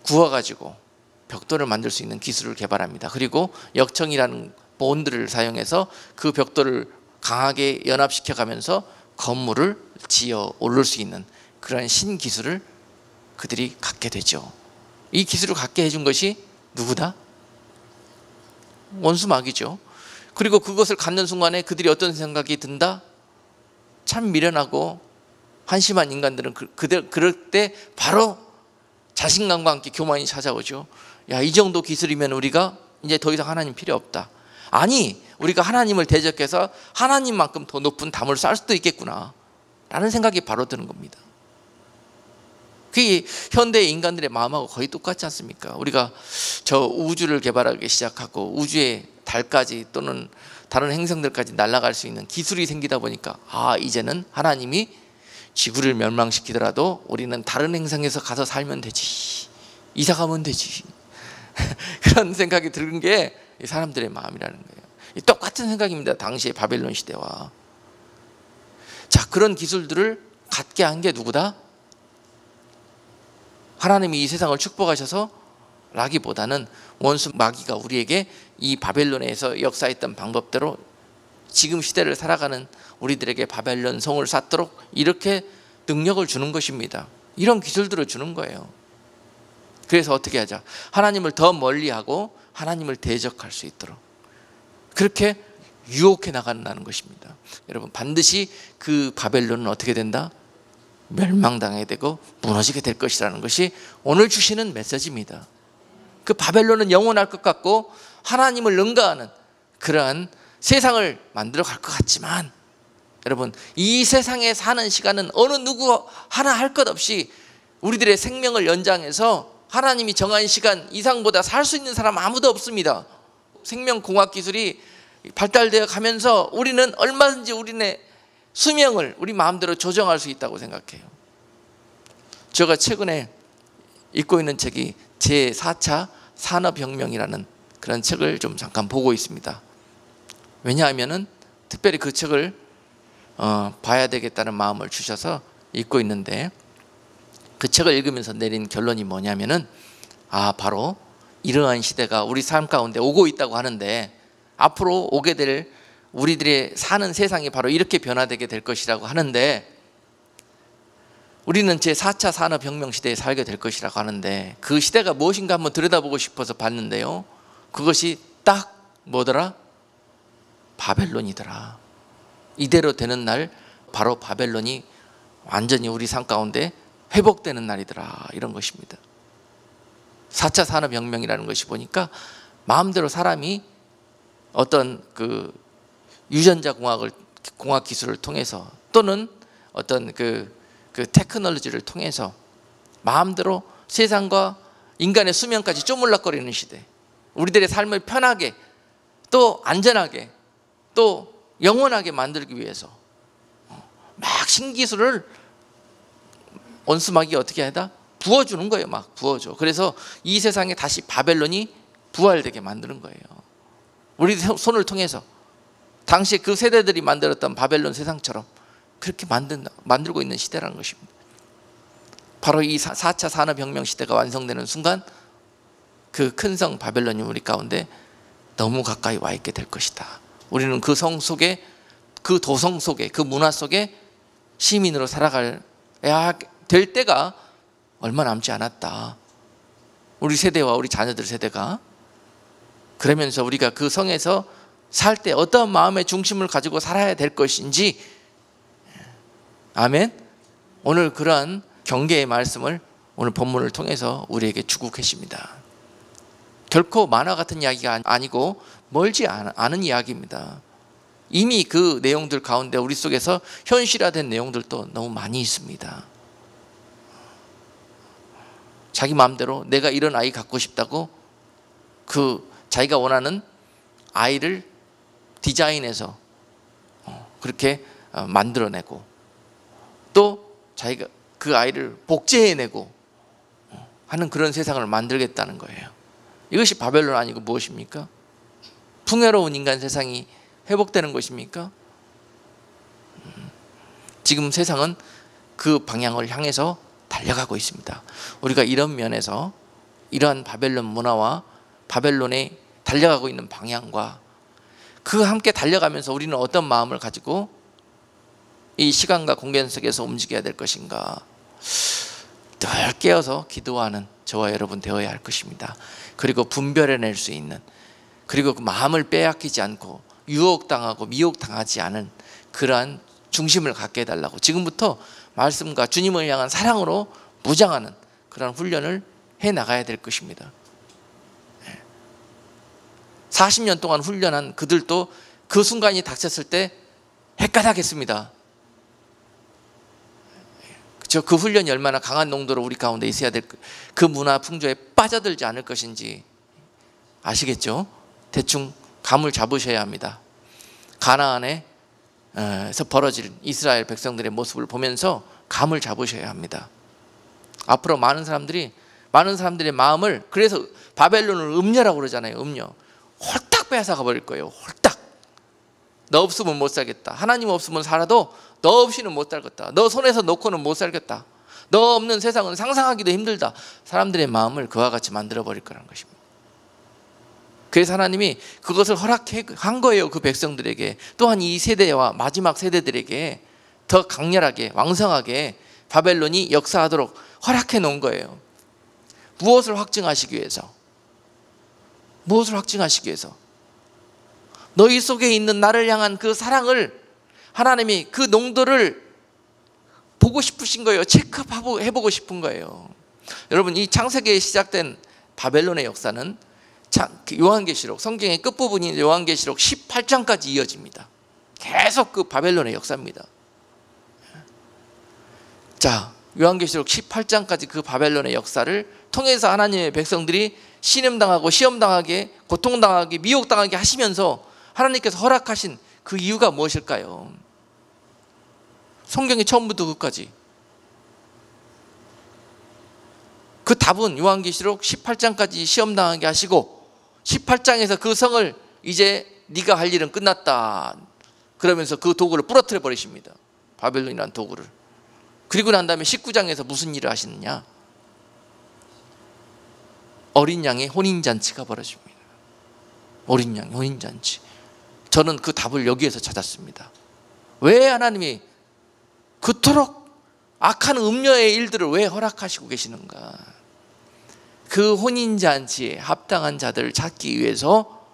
구워가지고 벽돌을 만들 수 있는 기술을 개발합니다. 그리고 역청이라는 본드를 사용해서 그 벽돌을 강하게 연합시켜 가면서 건물을 지어 오를 수 있는 그런 신기술을 그들이 갖게 되죠. 이 기술을 갖게 해준 것이 누구다? 원수 마귀죠. 그리고 그것을 갖는 순간에 그들이 어떤 생각이 든다? 참 미련하고 한심한 인간들은 그럴 때 바로 자신감과 함께 교만이 찾아오죠. 야, 이 정도 기술이면 우리가 이제 더 이상 하나님 필요 없다. 아니, 우리가 하나님을 대적해서 하나님만큼 더 높은 담을 쌓을 수도 있겠구나 라는 생각이 바로 드는 겁니다. 그게 현대 인간들의 마음하고 거의 똑같지 않습니까? 우리가 저 우주를 개발하기 시작하고 우주의 달까지 또는 다른 행성들까지 날아갈 수 있는 기술이 생기다 보니까 이제는 하나님이 지구를 멸망시키더라도 우리는 다른 행성에서 가서 살면 되지, 이사 가면 되지 그런 생각이 드는 게 사람들의 마음이라는 거예요. 똑같은 생각입니다. 당시의 바벨론 시대와. 자, 그런 기술들을 갖게 한 게 누구다? 하나님이 이 세상을 축복하셔서 라기보다는 원수 마귀가 우리에게 이 바벨론에서 역사했던 방법대로 지금 시대를 살아가는 우리들에게 바벨론 성을 쌓도록 이렇게 능력을 주는 것입니다. 이런 기술들을 주는 거예요. 그래서 어떻게 하자? 하나님을 더 멀리하고 하나님을 대적할 수 있도록 그렇게 유혹해 나간다는 것입니다. 여러분, 반드시 그 바벨론은 어떻게 된다? 멸망당하게 되고 무너지게 될 것이라는 것이 오늘 주시는 메시지입니다. 그 바벨론은 영원할 것 같고 하나님을 능가하는 그러한 세상을 만들어 갈 것 같지만, 여러분, 이 세상에 사는 시간은 어느 누구 하나 할 것 없이 우리들의 생명을 연장해서 하나님이 정한 시간 이상보다 살 수 있는 사람 아무도 없습니다. 생명공학 기술이 발달되어 가면서 우리는 얼마든지 우리네 수명을 우리 마음대로 조정할 수 있다고 생각해요. 제가 최근에 읽고 있는 책이 제4차 산업혁명이라는 그런 책을 좀 잠깐 보고 있습니다. 왜냐하면은 특별히 그 책을 봐야 되겠다는 마음을 주셔서 읽고 있는데, 그 책을 읽으면서 내린 결론이 뭐냐면은 바로 이러한 시대가 우리 삶 가운데 오고 있다고 하는데, 앞으로 오게 될 우리들의 사는 세상이 바로 이렇게 변화되게 될 것이라고 하는데, 우리는 제4차 산업혁명 시대에 살게 될 것이라고 하는데, 그 시대가 무엇인가 한번 들여다보고 싶어서 봤는데요, 그것이 딱 뭐더라? 바벨론이더라. 이대로 되는 날 바로 바벨론이 완전히 우리 삶 가운데 회복되는 날이더라, 이런 것입니다. 4차 산업혁명이라는 것이 보니까 마음대로 사람이 어떤 그 유전자 공학 기술을 통해서 또는 어떤 그 테크놀로지를 통해서 마음대로 세상과 인간의 수명까지 쪼물락거리는 시대, 우리들의 삶을 편하게 또 안전하게 또 영원하게 만들기 위해서 막 신기술을 원수마귀가 어떻게 하다? 부어주는 거예요. 막 부어줘. 그래서 이 세상에 다시 바벨론이 부활되게 만드는 거예요. 우리 손을 통해서 당시 그 세대들이 만들었던 바벨론 세상처럼 그렇게 만들고 있는 시대라는 것입니다. 바로 이 4차 산업혁명 시대가 완성되는 순간 그 큰 성 바벨론이 우리 가운데 너무 가까이 와 있게 될 것이다. 우리는 그 성 속에, 그 도성 속에, 그 문화 속에 시민으로 살아가야 될 때가 얼마 남지 않았다. 우리 세대와 우리 자녀들 세대가. 그러면서 우리가 그 성에서 살 때 어떤 마음의 중심을 가지고 살아야 될 것인지, 아멘. 오늘 그러한 경계의 말씀을 오늘 본문을 통해서 우리에게 주고 계십니다. 결코 만화 같은 이야기가 아니고 멀지 않은 이야기입니다. 이미 그 내용들 가운데 우리 속에서 현실화된 내용들도 너무 많이 있습니다. 자기 마음대로 내가 이런 아이 갖고 싶다고 그 자기가 원하는 아이를 디자인해서 그렇게 만들어내고, 또 자기가 그 아이를 복제해내고 하는 그런 세상을 만들겠다는 거예요. 이것이 바벨론 아니고 무엇입니까? 풍요로운 인간 세상이 회복되는 것입니까? 지금 세상은 그 방향을 향해서 달려가고 있습니다. 우리가 이런 면에서 이러한 바벨론 문화와 바벨론에 달려가고 있는 방향과 그 함께 달려가면서 우리는 어떤 마음을 가지고 이 시간과 공간 속에서 움직여야 될 것인가, 늘 깨어서 기도하는 저와 여러분 되어야 할 것입니다. 그리고 분별해낼 수 있는, 그리고 그 마음을 빼앗기지 않고 유혹당하고 미혹당하지 않은 그러한 중심을 갖게 해달라고, 지금부터 말씀과 주님을 향한 사랑으로 무장하는 그런 훈련을 해나가야 될 것입니다. 40년 동안 훈련한 그들도 그 순간이 닥쳤을 때 헷갈하겠습니다. 그렇죠? 그 훈련이 얼마나 강한 농도로 우리 가운데 있어야 될, 그 문화 풍조에 빠져들지 않을 것인지 아시겠죠? 대충 감을 잡으셔야 합니다. 가나안에서 벌어질 이스라엘 백성들의 모습을 보면서 감을 잡으셔야 합니다. 앞으로 많은 사람들의 마음을, 그래서 바벨론을 음녀라고 그러잖아요. 음녀. 홀딱 빼앗아가 버릴 거예요. 홀딱. 너 없으면 못 살겠다. 하나님 없으면 살아도 너 없이는 못 살겠다. 너 손에서 놓고는 못 살겠다. 너 없는 세상은 상상하기도 힘들다. 사람들의 마음을 그와 같이 만들어 버릴 거라는 것입니다. 그래서 하나님이 그것을 허락한 거예요. 그 백성들에게. 또한 이 세대와 마지막 세대들에게 더 강렬하게 왕성하게 바벨론이 역사하도록 허락해 놓은 거예요. 무엇을 확증하시기 위해서? 무엇을 확증하시기 위해서? 너희 속에 있는 나를 향한 그 사랑을, 하나님이 그 농도를 보고 싶으신 거예요. 체크해보고 싶은 거예요. 여러분, 이 창세기에 시작된 바벨론의 역사는 요한계시록, 성경의 끝부분인 요한계시록 18장까지 이어집니다. 계속 그 바벨론의 역사입니다. 자, 요한계시록 18장까지 그 바벨론의 역사를 통해서 하나님의 백성들이 신음당하고 시험당하게, 고통당하게, 미혹당하게 하시면서 하나님께서 허락하신 그 이유가 무엇일까요? 성경이 처음부터 끝까지 그 답은 요한계시록 18장까지 시험당하게 하시고 18장에서 그 성을 이제 네가 할 일은 끝났다 그러면서 그 도구를 부러뜨려 버리십니다. 바벨론이라는 도구를. 그리고 난 다음에 19장에서 무슨 일을 하시느냐? 어린 양의 혼인잔치가 벌어집니다. 어린 양의 혼인잔치. 저는 그 답을 여기에서 찾았습니다. 왜 하나님이 그토록 악한 음녀의 일들을 왜 허락하시고 계시는가? 그 혼인잔치에 합당한 자들을 찾기 위해서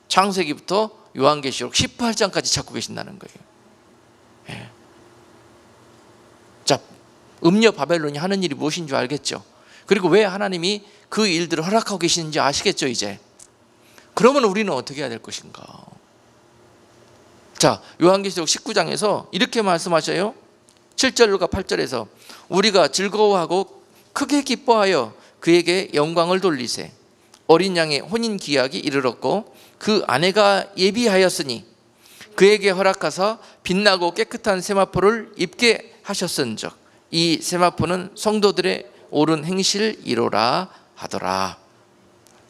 창세기부터 요한계시록 18장까지 찾고 계신다는 거예요. 예. 자, 음녀 바벨론이 하는 일이 무엇인 줄 알겠죠? 그리고 왜 하나님이 그 일들을 허락하고 계시는지 아시겠죠 이제? 그러면 우리는 어떻게 해야 될 것인가? 자, 요한계시록 19장에서 이렇게 말씀하셔요. 7절과 8절에서 우리가 즐거워하고 크게 기뻐하여 그에게 영광을 돌리세. 어린 양의 혼인 기약이 이르렀고 그 아내가 예비하였으니 그에게 허락하사 빛나고 깨끗한 세마포를 입게 하셨은즉 이 세마포는 성도들의 옳은 행실이로라 하더라.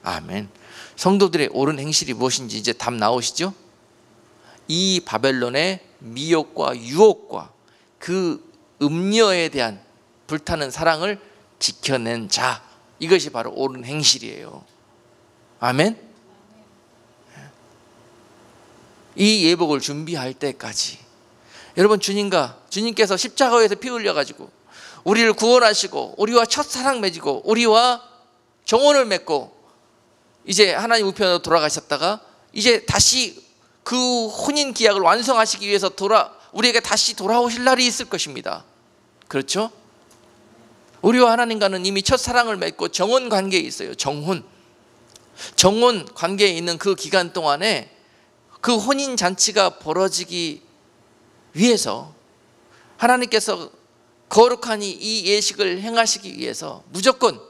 아멘. 성도들의 옳은 행실이 무엇인지 이제 답 나오시죠? 이 바벨론의 미혹과 유혹과 그 음녀에 대한 불타는 사랑을 지켜낸 자, 이것이 바로 옳은 행실이에요. 아멘. 이 예복을 준비할 때까지 여러분, 주님께서 십자가에서 피 흘려가지고 우리를 구원하시고 우리와 첫사랑 맺고 우리와 정원을 맺고 이제 하나님 우편으로 돌아가셨다가 이제 다시 그 혼인 기약을 완성하시기 위해서 우리에게 다시 돌아오실 날이 있을 것입니다. 그렇죠? 우리와 하나님과는 이미 첫사랑을 맺고 정혼 관계에 있어요. 정혼 관계에 있는 그 기간 동안에 그 혼인 잔치가 벌어지기 위해서 하나님께서 거룩하니 이 예식을 행하시기 위해서 무조건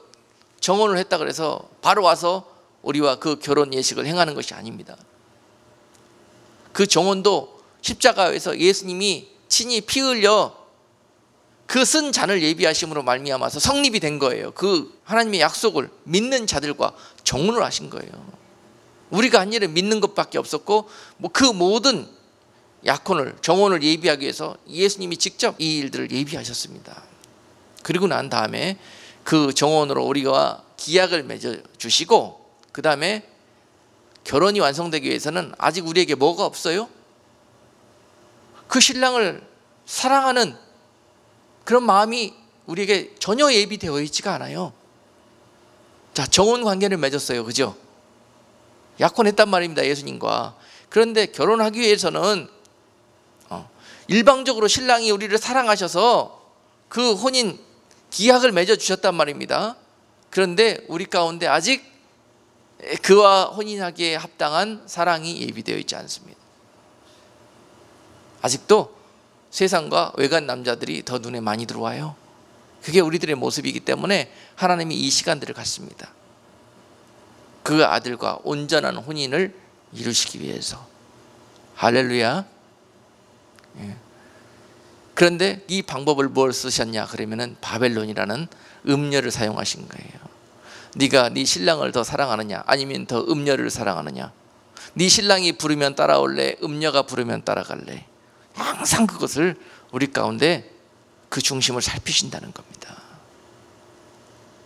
정혼을 했다 그래서 바로 와서 우리와 그 결혼 예식을 행하는 것이 아닙니다. 그 정혼도 십자가에서 예수님이 친히 피 흘려 그 쓴 잔을 예비하심으로 말미암아서 성립이 된 거예요. 그 하나님의 약속을 믿는 자들과 정혼을 하신 거예요. 우리가 한 일은 믿는 것밖에 없었고 그 모든 정혼을 예비하기 위해서 예수님이 직접 이 일들을 예비하셨습니다. 그리고 난 다음에 그 정혼으로 우리가 기약을 맺어 주시고 그 다음에 결혼이 완성되기 위해서는 아직 우리에게 뭐가 없어요? 그 신랑을 사랑하는 그런 마음이 우리에게 전혀 예비되어 있지가 않아요. 자, 정혼 관계를 맺었어요. 그죠? 약혼했단 말입니다. 예수님과. 그런데 결혼하기 위해서는 일방적으로 신랑이 우리를 사랑하셔서 그 혼인 기약을 맺어 주셨단 말입니다. 그런데 우리 가운데 아직 그와 혼인하기에 합당한 사랑이 예비되어 있지 않습니다. 아직도 세상과 외간 남자들이 더 눈에 많이 들어와요. 그게 우리들의 모습이기 때문에 하나님이 이 시간들을 갖습니다. 그 아들과 온전한 혼인을 이루시기 위해서. 할렐루야. 그런데 이 방법을 뭘 쓰셨냐 그러면은 바벨론이라는 음녀를 사용하신 거예요. 네가 네 신랑을 더 사랑하느냐 아니면 더 음녀를 사랑하느냐, 네 신랑이 부르면 따라올래 음녀가 부르면 따라갈래, 항상 그것을 우리 가운데 그 중심을 살피신다는 겁니다.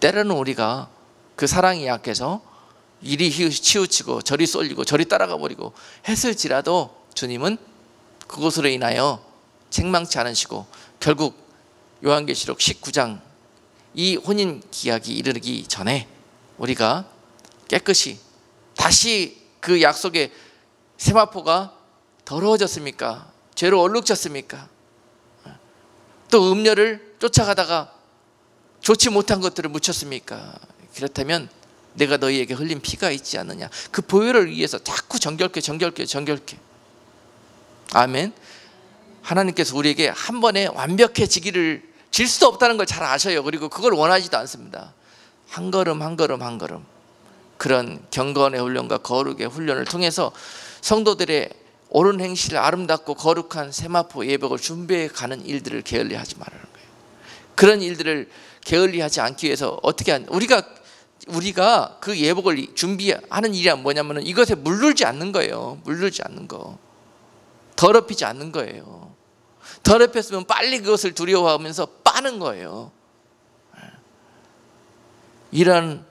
때로는 우리가 그 사랑이 약해서 이리 치우치고 저리 쏠리고 저리 따라가 버리고 했을지라도 주님은 그것으로 인하여 책망치 않으시고 결국 요한계시록 19장 이 혼인 기약이 이르기 전에 우리가 깨끗이 다시 그 약속의 세마포가 더러워졌습니까? 죄로 얼룩졌습니까? 또 음녀를 쫓아가다가 좋지 못한 것들을 묻혔습니까? 그렇다면 내가 너희에게 흘린 피가 있지 않느냐, 그 보혈을 위해서 자꾸 정결케 아멘. 하나님께서 우리에게 한 번에 완벽해지기를 질 수도 없다는 걸 잘 아셔요. 그리고 그걸 원하지도 않습니다. 한 걸음 한 걸음 한 걸음 그런 경건의 훈련과 거룩의 훈련을 통해서 성도들의 옳은 행실을 아름답고 거룩한 세마포 예복을 준비해 가는 일들을 게을리하지 말라는 거예요. 그런 일들을 게을리하지 않기 위해서 어떻게 우리가 그 예복을 준비하는 일이 뭐냐면은 이것에 물들지 않는 거예요. 물들지 않는 거, 더럽히지 않는 거예요. 더럽혔으면 빨리 그것을 두려워하면서 빠는 거예요. 이런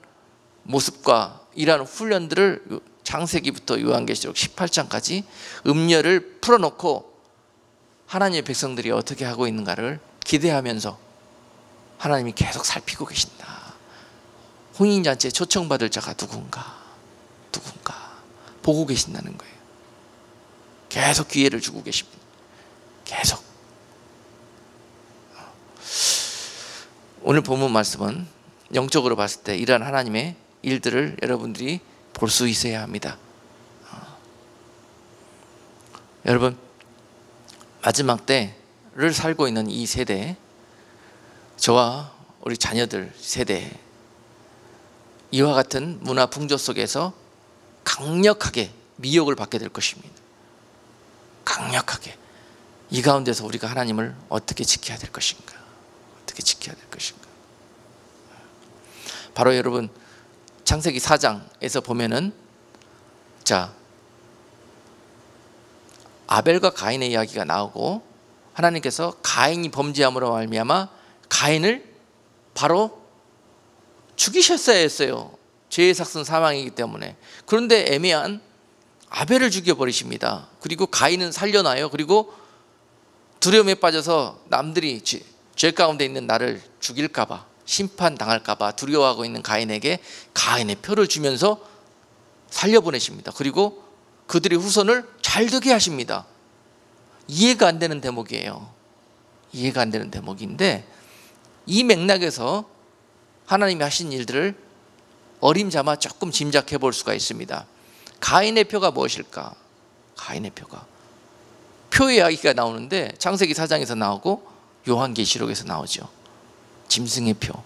모습과 이런 훈련들을 창세기부터 요한계시록 18장까지 음녀를 풀어놓고 하나님의 백성들이 어떻게 하고 있는가를 기대하면서 하나님이 계속 살피고 계신다. 혼인잔치에 초청받을 자가 누군가 보고 계신다는 거예요. 계속 기회를 주고 계십니다. 계속. 오늘 본문 말씀은 영적으로 봤을 때 이러한 하나님의 일들을 여러분들이 볼 수 있어야 합니다. 여러분, 마지막 때를 살고 있는 이 세대, 저와 우리 자녀들 세대, 이와 같은 문화 풍조 속에서 강력하게 미혹을 받게 될 것입니다. 강력하게. 이 가운데서 우리가 하나님을 어떻게 지켜야 될 것인가? 어떻게 지켜야 될 것인가? 바로 여러분 창세기 4장에서 보면은 아벨과 가인의 이야기가 나오고 하나님께서 가인이 범죄함으로 말미암아 가인을 바로 죽이셨어야 했어요. 죄의 삭은 사망이기 때문에. 그런데 애매한 아벨을 죽여버리십니다. 그리고 가인은 살려놔요. 그리고 두려움에 빠져서 남들이 죄 가운데 있는 나를 죽일까 봐, 심판당할까 봐 두려워하고 있는 가인에게 가인의 표를 주면서 살려보내십니다. 그리고 그들의 후손을 잘 되게 하십니다. 이해가 안 되는 대목이에요. 이해가 안 되는 대목인데 이 맥락에서 하나님이 하신 일들을 어림잡아 조금 짐작해 볼 수가 있습니다. 가인의 표가 무엇일까? 가인의 표가 표의 이야기가 나오는데 창세기 4장에서 나오고 요한계시록에서 나오죠. 짐승의 표.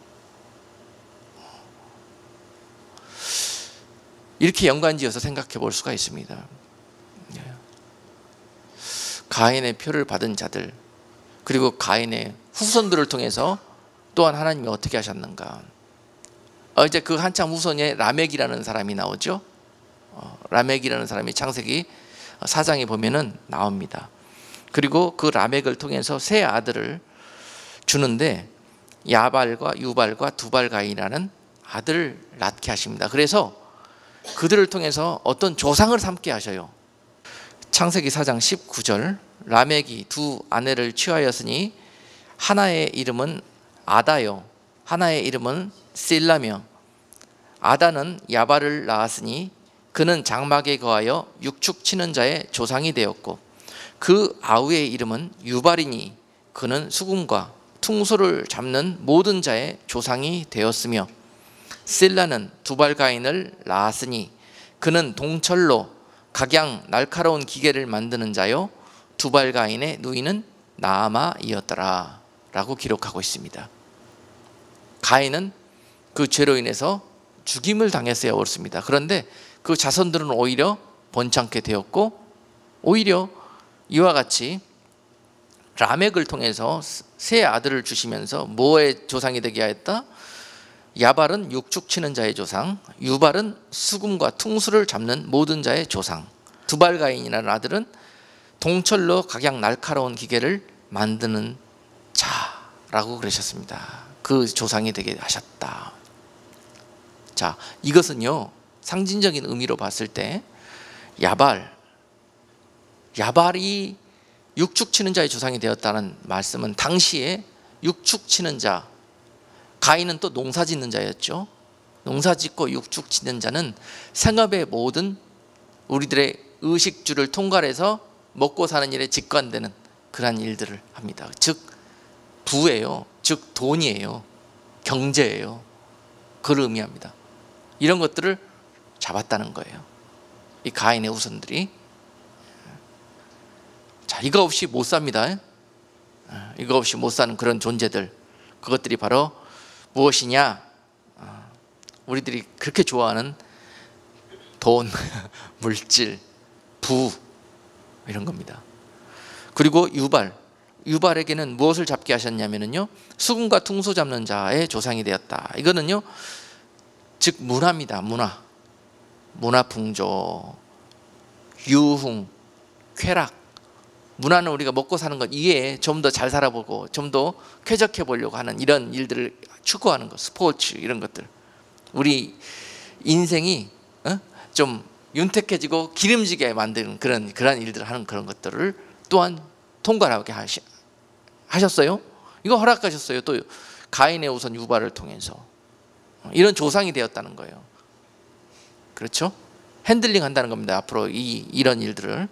이렇게 연관지어서 생각해 볼 수가 있습니다. 가인의 표를 받은 자들, 그리고 가인의 후손들을 통해서 또한 하나님이 어떻게 하셨는가. 이제 그 한참 후손에 라멕이라는 사람이 나오죠. 라멕이라는 사람이 창세기 4장에 보면은 나옵니다. 그리고 그 라멕을 통해서 세 아들을 주는데 야발과 유발과 두발가인이라는 아들을 낳게 하십니다. 그래서 그들을 통해서 어떤 조상을 삼게 하셔요. 창세기 4장 19절, 라멕이 두 아내를 취하였으니 하나의 이름은 아다요 하나의 이름은 실라며, 아다는 야발을 낳았으니 그는 장막에 거하여 육축 치는 자의 조상이 되었고 그 아우의 이름은 유발이니 그는 수금과 퉁소를 잡는 모든 자의 조상이 되었으며 실라는 두발가인을 낳았으니 그는 동철로 각양 날카로운 기계를 만드는 자요 두발가인의 누이는 나아마이었더라 라고 기록하고 있습니다. 가인은 그 죄로 인해서 죽임을 당했어야 옳습니다. 그런데 그 자손들은 오히려 번창케 되었고, 오히려 이와 같이 라멕을 통해서 세 아들을 주시면서 뭐의 조상이 되게 하였다? 야발은 육축 치는 자의 조상, 유발은 수금과 퉁수를 잡는 모든 자의 조상, 두발가인이라는 아들은 동철로 각양 날카로운 기계를 만드는 자라고 그러셨습니다. 그 조상이 되게 하셨다. 자, 이것은요 상징적인 의미로 봤을 때 야발이 육축 치는 자의 조상이 되었다는 말씀은 당시에 육축 치는 자, 가인은 또 농사 짓는 자였죠. 농사 짓고 육축 짓는 자는 생업의 모든 우리들의 의식주를 통괄해서 먹고 사는 일에 직관되는 그러한 일들을 합니다. 즉 부예요. 즉 돈이에요. 경제예요. 그걸 의미합니다. 이런 것들을 잡았다는 거예요. 이 가인의 후손들이. 자, 이거 없이 못 삽니다. 이거 없이 못 사는 그런 존재들, 그것들이 바로 무엇이냐? 우리들이 그렇게 좋아하는 돈, 물질, 부 이런 겁니다. 그리고 유발에게는 무엇을 잡게 하셨냐면요, 수금과 퉁소 잡는 자의 조상이 되었다. 이거는요, 즉 문화입니다. 문화 풍조, 유흥, 쾌락. 문화는 우리가 먹고 사는 것 이외에 좀 더 잘 살아보고 좀 더 쾌적해 보려고 하는 이런 일들을 추구하는 것, 스포츠 이런 것들. 우리 인생이 좀 윤택해지고 기름지게 만드는 그런 일들을 하는 그런 것들을 또한 통과하게 하셨어요. 이거 허락하셨어요. 또 가인의 우선 유발을 통해서 이런 조상이 되었다는 거예요. 그렇죠? 핸들링 한다는 겁니다. 앞으로 이런 일들을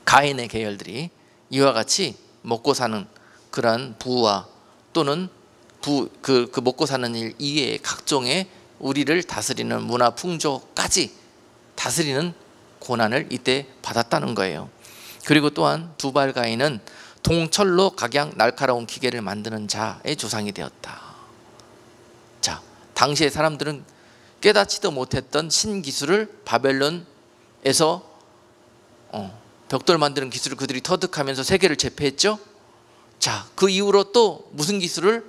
가인의 계열들이 이와 같이 먹고 사는 그러한 부와 또는 그 먹고 사는 일 이외의 각종의 우리를 다스리는 문화 풍조까지 다스리는 고난을 이때 받았다는 거예요. 그리고 또한 두발가인은 동철로 각양 날카로운 기계를 만드는 자의 조상이 되었다. 자, 당시의 사람들은 깨닫지도 못했던 신기술을 바벨론에서 벽돌 만드는 기술을 그들이 터득하면서 세계를 제패했죠. 자, 그 이후로 또 무슨 기술로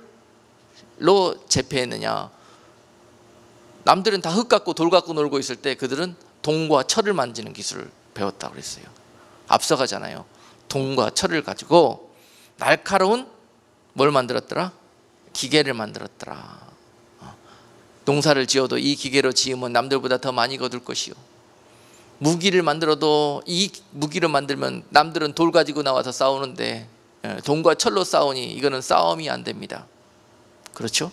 제패했느냐? 남들은 다 흙 갖고 돌 갖고 놀고 있을 때 그들은 동과 철을 만지는 기술을 배웠다고 그랬어요. 앞서가잖아요. 동과 철을 가지고 날카로운 뭘 만들었더라? 기계를 만들었더라. 농사를 지어도 이 기계로 지으면 남들보다 더 많이 거둘 것이요. 무기를 만들어도 이 무기를 만들면 남들은 돌 가지고 나와서 싸우는데 동과 철로 싸우니 이거는 싸움이 안 됩니다. 그렇죠?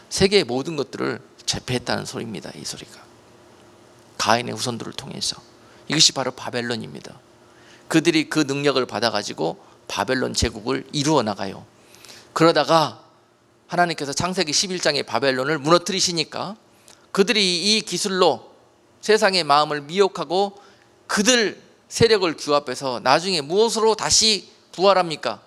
세계의 모든 것들을 제패했다는 소리입니다. 이 소리가 가인의 후손들을 통해서. 이것이 바로 바벨론입니다. 그들이 그 능력을 받아가지고 바벨론 제국을 이루어 나가요. 그러다가 하나님께서 창세기 11장에 바벨론을 무너뜨리시니까 그들이 이 기술로 세상의 마음을 미혹하고 그들 세력을 규합해서 나중에 무엇으로 다시 부활합니까?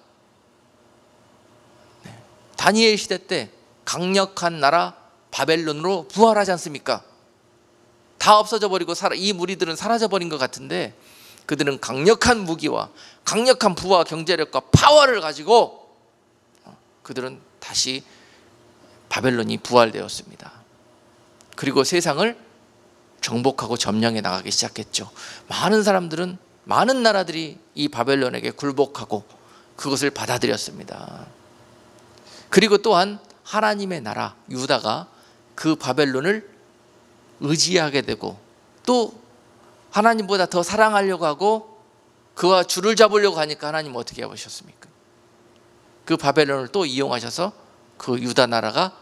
다니엘 시대 때 강력한 나라 바벨론으로 부활하지 않습니까? 다 없어져 버리고 이 무리들은 사라져 버린 것 같은데 그들은 강력한 무기와 강력한 부와 경제력과 파워를 가지고 그들은 다시 바벨론이 부활되었습니다. 그리고 세상을 정복하고 점령해 나가기 시작했죠. 많은 사람들은, 많은 나라들이 이 바벨론에게 굴복하고 그것을 받아들였습니다. 그리고 또한 하나님의 나라 유다가 그 바벨론을 의지하게 되고 또 하나님보다 더 사랑하려고 하고 그와 줄을 잡으려고 하니까 하나님은 어떻게 해보셨습니까? 그 바벨론을 또 이용하셔서 그 유다 나라가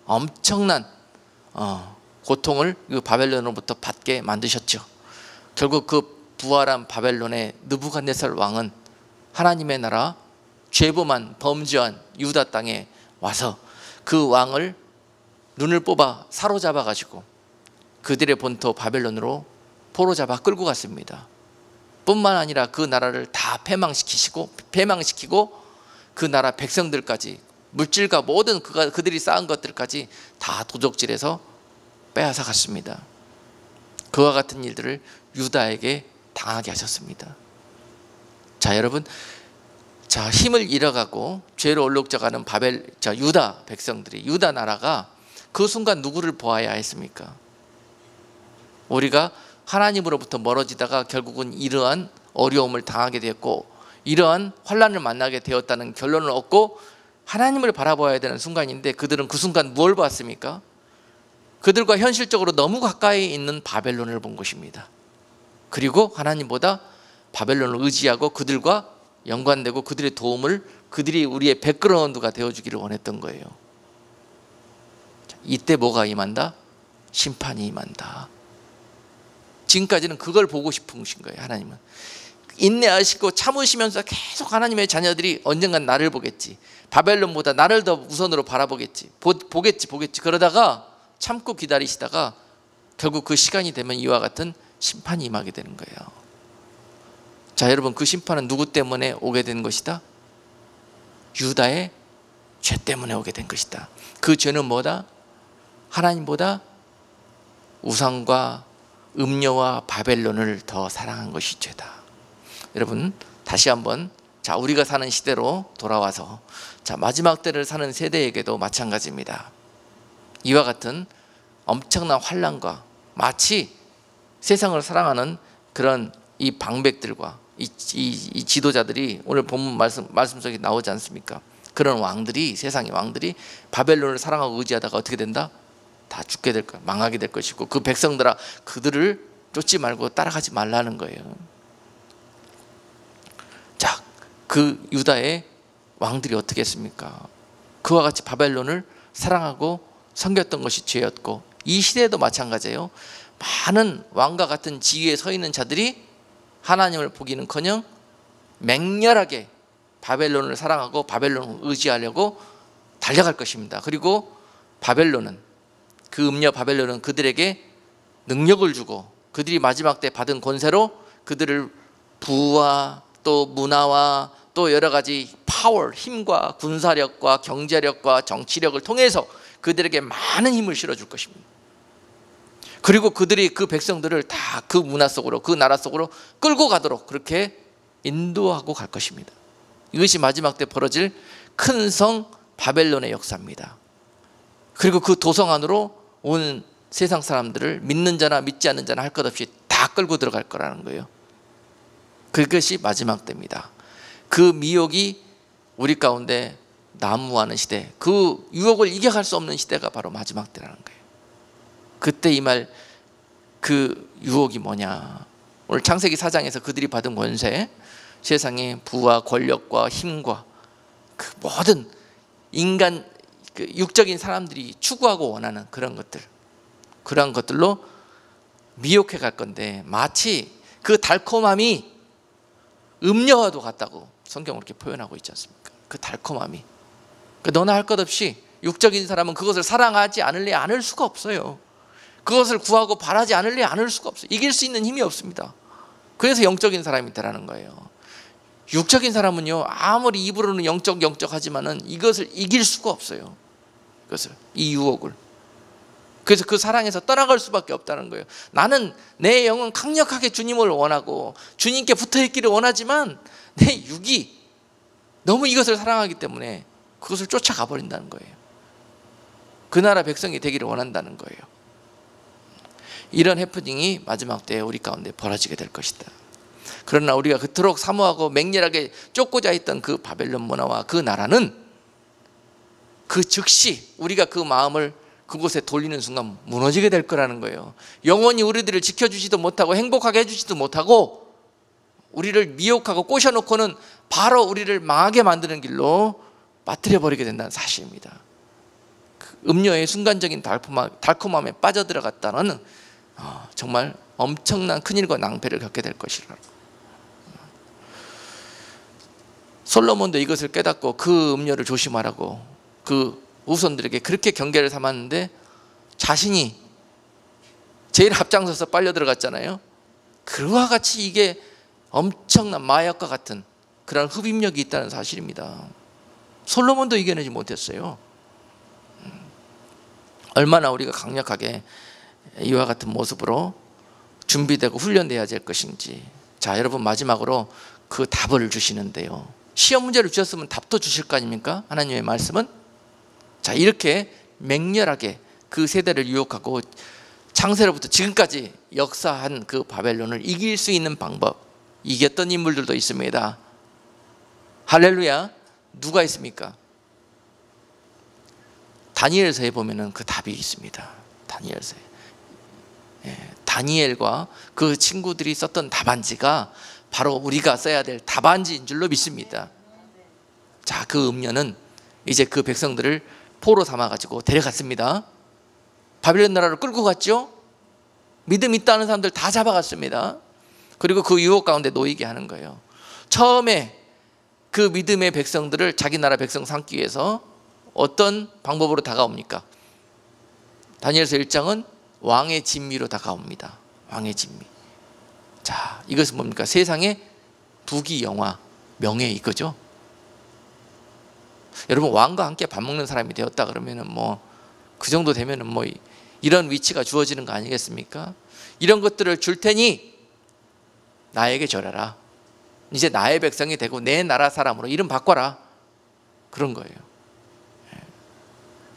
엄청난 고통을 그 바벨론으로부터 받게 만드셨죠. 결국 그 부활한 바벨론의 느부갓네살 왕은 하나님의 나라 죄범한 범죄한 유다 땅에 와서 그 왕을 눈을 뽑아 사로잡아 가지고 그들의 본토 바벨론으로 포로잡아 끌고 갔습니다. 뿐만 아니라 그 나라를 다 패망시키고 그 나라 백성들까지 물질과 모든 그들이 쌓은 것들까지 다 도적질해서 빼앗아 갔습니다. 그와 같은 일들을 유다에게 당하게 하셨습니다. 자, 여러분, 자, 힘을 잃어가고 죄로 얼룩져가는 유다 백성들이, 유다 나라가 그 순간 누구를 보아야 했습니까? 우리가 하나님으로부터 멀어지다가 결국은 이러한 어려움을 당하게 되었고 이러한 환난을 만나게 되었다는 결론을 얻고 하나님을 바라봐야 되는 순간인데, 그들은 그 순간 뭘 봤습니까? 그들과 현실적으로 너무 가까이 있는 바벨론을 본 것입니다. 그리고 하나님보다 바벨론을 의지하고 그들과 연관되고 그들의 도움을, 그들이 우리의 백그라운드가 되어주기를 원했던 거예요. 이때 뭐가 임한다? 심판이 임한다. 지금까지는 그걸 보고 싶으신 거예요. 하나님은 인내하시고 참으시면서 계속 하나님의 자녀들이 언젠간 나를 보겠지, 바벨론보다 나를 더 우선으로 바라보겠지, 보겠지 그러다가 참고 기다리시다가 결국 그 시간이 되면 이와 같은 심판이 임하게 되는 거예요. 자, 여러분, 그 심판은 누구 때문에 오게 된 것이다? 유다의 죄 때문에 오게 된 것이다. 그 죄는 뭐다? 하나님보다 우상과 음료와 바벨론을 더 사랑한 것이 죄다. 여러분, 다시 한번, 자, 우리가 사는 시대로 돌아와서, 자, 마지막 때를 사는 세대에게도 마찬가지입니다. 이와 같은 엄청난 환난과 마치 세상을 사랑하는 그런 이 방백들과 이 지도자들이 오늘 본문 말씀 속에 나오지 않습니까? 그런 왕들이, 세상의 왕들이 바벨론을 사랑하고 의지하다가 어떻게 된다? 다 죽게 될 거야. 망하게 될 것이고, 그 백성들아, 그들을 쫓지 말고 따라가지 말라는 거예요. 자, 그 유다의 왕들이 어떻게 했습니까? 그와 같이 바벨론을 사랑하고 섬겼던 것이 죄였고, 이 시대에도 마찬가지예요. 많은 왕과 같은 지위에 서 있는 자들이 하나님을 보기는커녕 맹렬하게 바벨론을 사랑하고 바벨론을 의지하려고 달려갈 것입니다. 그리고 바벨론은, 그 음녀 바벨론은 그들에게 능력을 주고 그들이 마지막 때 받은 권세로 그들을 부와 또 문화와 또 여러 가지 파워, 힘과 군사력과 경제력과 정치력을 통해서 그들에게 많은 힘을 실어줄 것입니다. 그리고 그들이 그 백성들을 다 그 문화 속으로, 그 나라 속으로 끌고 가도록 그렇게 인도하고 갈 것입니다. 이것이 마지막 때 벌어질 큰 성 바벨론의 역사입니다. 그리고 그 도성 안으로 온 세상 사람들을 믿는 자나 믿지 않는 자나 할 것 없이 다 끌고 들어갈 거라는 거예요. 그것이 마지막 때입니다. 그 미혹이 우리 가운데 난무하는 시대, 그 유혹을 이겨갈 수 없는 시대가 바로 마지막 때라는 거예요. 그때 이 말, 그 유혹이 뭐냐? 오늘 창세기 4장에서 그들이 받은 권세, 세상의 부와 권력과 힘과 그 모든 인간, 그 육적인 사람들이 추구하고 원하는 그런 것들, 그런 것들로 미혹해 갈 건데, 마치 그 달콤함이 음료와도 같다고 성경은 그렇게 표현하고 있지 않습니까? 그 달콤함이, 너나 할 것 없이 육적인 사람은 그것을 사랑하지 않을 수가 없어요. 그것을 구하고 바라지 않을 수가 없어요. 이길 수 있는 힘이 없습니다. 그래서 영적인 사람이 되라는 거예요. 육적인 사람은요, 아무리 입으로는 영적 하지만은 이것을 이길 수가 없어요. 그것을, 이 유혹을. 그래서 그 사랑에서 떠나갈 수밖에 없다는 거예요. 나는 내 영은 강력하게 주님을 원하고 주님께 붙어있기를 원하지만 내 육이 너무 이것을 사랑하기 때문에 그것을 쫓아가 버린다는 거예요. 그 나라 백성이 되기를 원한다는 거예요. 이런 해프닝이 마지막 때에 우리 가운데 벌어지게 될 것이다. 그러나 우리가 그토록 사모하고 맹렬하게 쫓고자 했던 그 바벨론 문화와 그 나라는 그 즉시 우리가 그 마음을 그곳에 돌리는 순간 무너지게 될 거라는 거예요. 영원히 우리들을 지켜주지도 못하고 행복하게 해주지도 못하고 우리를 미혹하고 꼬셔놓고는 바로 우리를 망하게 만드는 길로 빠뜨려버리게 된다는 사실입니다. 그 음료의 순간적인 달콤함에 빠져들어갔다는 정말 엄청난 큰일과 낭패를 겪게 될 것이라. 솔로몬도 이것을 깨닫고 그 음료를 조심하라고 그 후손들에게 그렇게 경계를 삼았는데 자신이 제일 앞장서서 빨려 들어갔잖아요. 그와 같이 이게 엄청난 마약과 같은 그런 흡입력이 있다는 사실입니다. 솔로몬도 이겨내지 못했어요. 얼마나 우리가 강력하게 이와 같은 모습으로 준비되고 훈련돼야 될 것인지. 자, 여러분, 마지막으로 그 답을 주시는데요. 시험 문제를 주셨으면 답도 주실 거 아닙니까? 하나님의 말씀은. 자, 이렇게 맹렬하게 그 세대를 유혹하고 창세로부터 지금까지 역사한 그 바벨론을 이길 수 있는 방법, 이겼던 인물들도 있습니다. 할렐루야. 누가 있습니까? 다니엘서에 보면은 그 답이 있습니다. 다니엘서에. 다니엘과 그 친구들이 썼던 답안지가 바로 우리가 써야 될 답안지인 줄로 믿습니다. 자, 그 음녀는 이제 그 백성들을 포로 삼아가지고 데려갔습니다. 바빌론 나라로 끌고 갔죠. 믿음 있다는 사람들 다 잡아갔습니다. 그리고 그 유혹 가운데 놓이게 하는 거예요. 처음에 그 믿음의 백성들을 자기 나라 백성 삼기 위해서 어떤 방법으로 다가옵니까? 다니엘서 1장은 왕의 진미로 다가옵니다. 왕의 진미. 자, 이것은 뭡니까? 세상의 부귀영화, 명예, 이거죠. 여러분, 왕과 함께 밥 먹는 사람이 되었다 그러면은 그 정도 되면은 이런 위치가 주어지는 거 아니겠습니까? 이런 것들을 줄 테니 나에게 절하라. 이제 나의 백성이 되고 내 나라 사람으로 이름 바꿔라. 그런 거예요.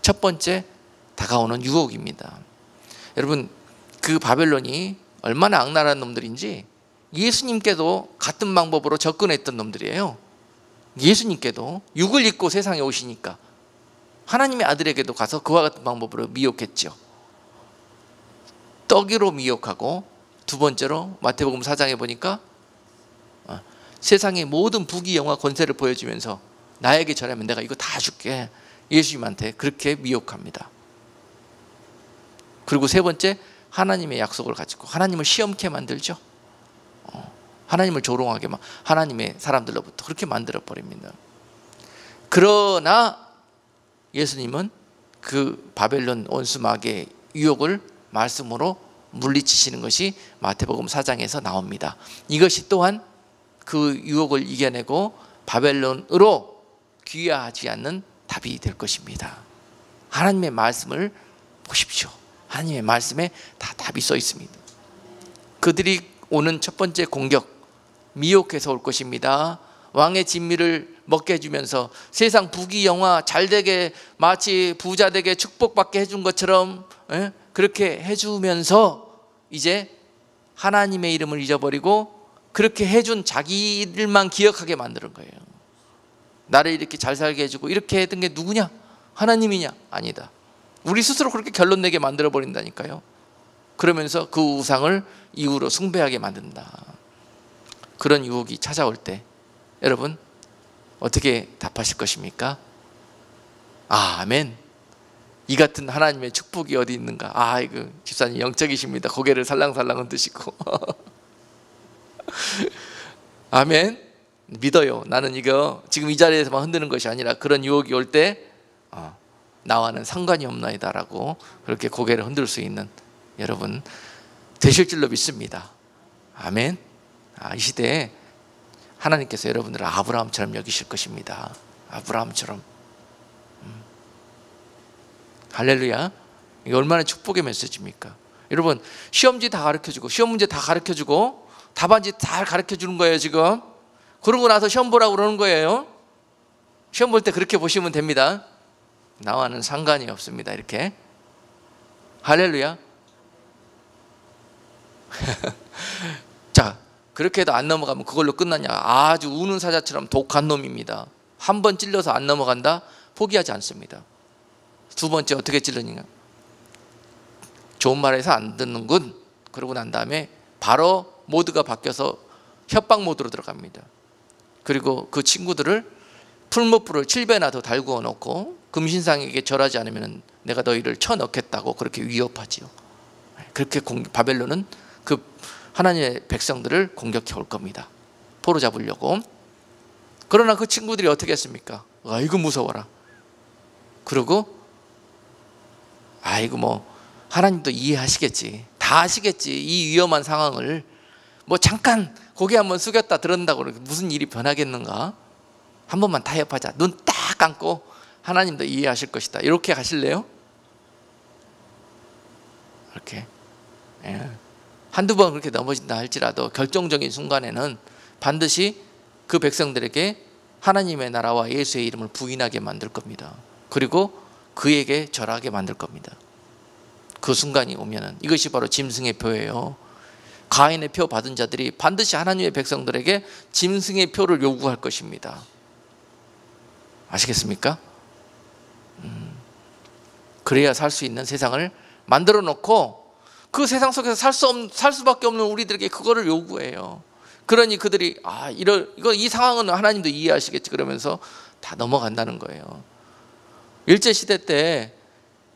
첫 번째 다가오는 유혹입니다. 여러분, 그 바벨론이 얼마나 악랄한 놈들인지 예수님께도 같은 방법으로 접근했던 놈들이에요. 예수님께도 육을 입고 세상에 오시니까 하나님의 아들에게도 가서 그와 같은 방법으로 미혹했죠. 떡이로 미혹하고, 두 번째로 마태복음 4장에 보니까 세상의 모든 부귀영화 권세를 보여주면서 나에게 절하면 내가 이거 다 줄게, 예수님한테 그렇게 미혹합니다. 그리고 세 번째, 하나님의 약속을 가지고 하나님을 시험케 만들죠. 하나님을 조롱하게 하나님의 사람들로부터 그렇게 만들어 버립니다. 그러나 예수님은 그 바벨론 원수마귀의 유혹을 말씀으로 물리치시는 것이 마태복음 4장에서 나옵니다. 이것이 또한 그 유혹을 이겨내고 바벨론으로 귀화하지 않는 답이 될 것입니다. 하나님의 말씀을 보십시오. 하나님의 말씀에 다 답이 써 있습니다. 그들이 오는 첫 번째 공격, 미혹해서 올 것입니다. 왕의 진미를 먹게 해주면서 세상 부귀영화 잘되게, 마치 부자되게 축복받게 해준 것처럼 그렇게 해주면서 이제 하나님의 이름을 잊어버리고 그렇게 해준 자기들만 기억하게 만드는 거예요. 나를 이렇게 잘 살게 해주고 이렇게 했던 게 누구냐? 하나님이냐? 아니다. 우리 스스로 그렇게 결론 내게 만들어 버린다니까요. 그러면서 그 우상을 이후로 숭배하게 만든다. 그런 유혹이 찾아올 때 여러분 어떻게 답하실 것입니까? 아멘. 이 같은 하나님의 축복이 어디 있는가? 이거 집사님 영적이십니다. 고개를 살랑살랑 흔드시고 아멘. 믿어요. 나는 이거 지금 이 자리에서만 흔드는 것이 아니라 그런 유혹이 올 때 나와는 상관이 없나이다라고 그렇게 고개를 흔들 수 있는 여러분 되실 줄로 믿습니다. 아멘. 이 시대에 하나님께서 여러분들을 아브라함처럼 여기실 것입니다. 아브라함처럼. 할렐루야. 이게 얼마나 축복의 메시지입니까? 여러분, 시험지 다 가르쳐주고 시험 문제 다 가르쳐주고 답안지 다 가르쳐주는 거예요 지금. 그러고 나서 시험 보라고 그러는 거예요. 시험 볼 때 그렇게 보시면 됩니다. 나와는 상관이 없습니다. 이렇게. 할렐루야. 자, 그렇게 해도 안 넘어가면 그걸로 끝나냐? 아주 우는 사자처럼 독한 놈입니다. 한 번 찔러서 안 넘어간다? 포기하지 않습니다. 두 번째 어떻게 찔르는가? 좋은 말해서 안 듣는군. 그러고 난 다음에 바로 모드가 바뀌어서 협박 모드로 들어갑니다. 그리고 그 친구들을 풀무불을 7배나 더 달구어 놓고 금신상에게 절하지 않으면 내가 너희를 쳐넣겠다고 그렇게 위협하지요. 그렇게 바벨론은 그 하나님의 백성들을 공격해 올 겁니다. 포로 잡으려고. 그러나 그 친구들이 어떻게 했습니까? 아이고 무서워라. 그리고 아이고 뭐 하나님도 이해하시겠지, 다 아시겠지, 이 위험한 상황을 뭐 잠깐 고개 한번 숙였다 들은다고 무슨 일이 변하겠는가? 한 번만 타협하자, 눈 딱 감고 하나님도 이해하실 것이다, 이렇게 가실래요? 이렇게 한두 번 그렇게 넘어진다 할지라도 결정적인 순간에는 반드시 그 백성들에게 하나님의 나라와 예수의 이름을 부인하게 만들 겁니다. 그리고 그에게 절하게 만들 겁니다. 그 순간이 오면은 이것이 바로 짐승의 표예요. 가인의 표 받은 자들이 반드시 하나님의 백성들에게 짐승의 표를 요구할 것입니다. 아시겠습니까? 그래야 살 수 있는 세상을 만들어 놓고 그 세상 속에서 살 수밖에 없는 우리들에게 그거를 요구해요. 그러니 그들이 이 상황은 하나님도 이해하시겠지 그러면서 다 넘어간다는 거예요. 일제시대 때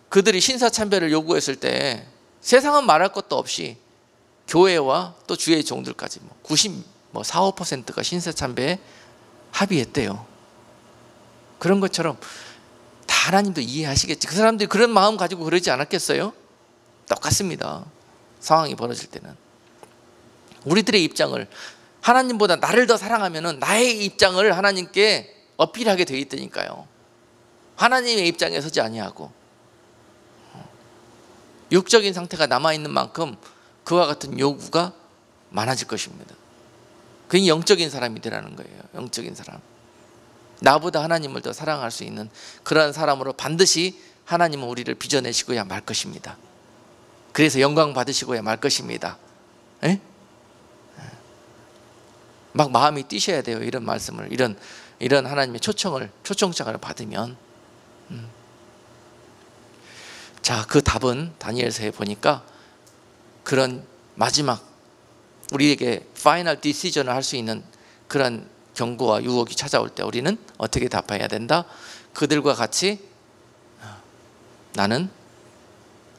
그들이 신사참배를 요구했을 때 세상은 말할 것도 없이 교회와 또 주의 종들까지 94~95%가 신사참배에 합의했대요. 그런 것처럼 다 하나님도 이해하시겠지. 그 사람들이 그런 마음 가지고 그러지 않았겠어요? 똑같습니다. 상황이 벌어질 때는 우리들의 입장을, 하나님보다 나를 더 사랑하면 나의 입장을 하나님께 어필하게 돼 있다니까요. 하나님의 입장에 서지 아니하고 육적인 상태가 남아있는 만큼 그와 같은 요구가 많아질 것입니다. 그게 영적인 사람이 되라는 거예요. 영적인 사람, 나보다 하나님을 더 사랑할 수 있는 그러한 사람으로 반드시 하나님은 우리를 빚어내시고야 말 것입니다. 그래서 영광 받으시고야 말 것입니다. 에? 막 마음이 뛰셔야 돼요. 이런 말씀을, 이런 하나님의 초청장을 받으면. 자, 그 답은 다니엘서에 보니까 그런 마지막 우리에게 파이널 디시전을 할 수 있는 그런 경고와 유혹이 찾아올 때 우리는 어떻게 답해야 된다? 그들과 같이 나는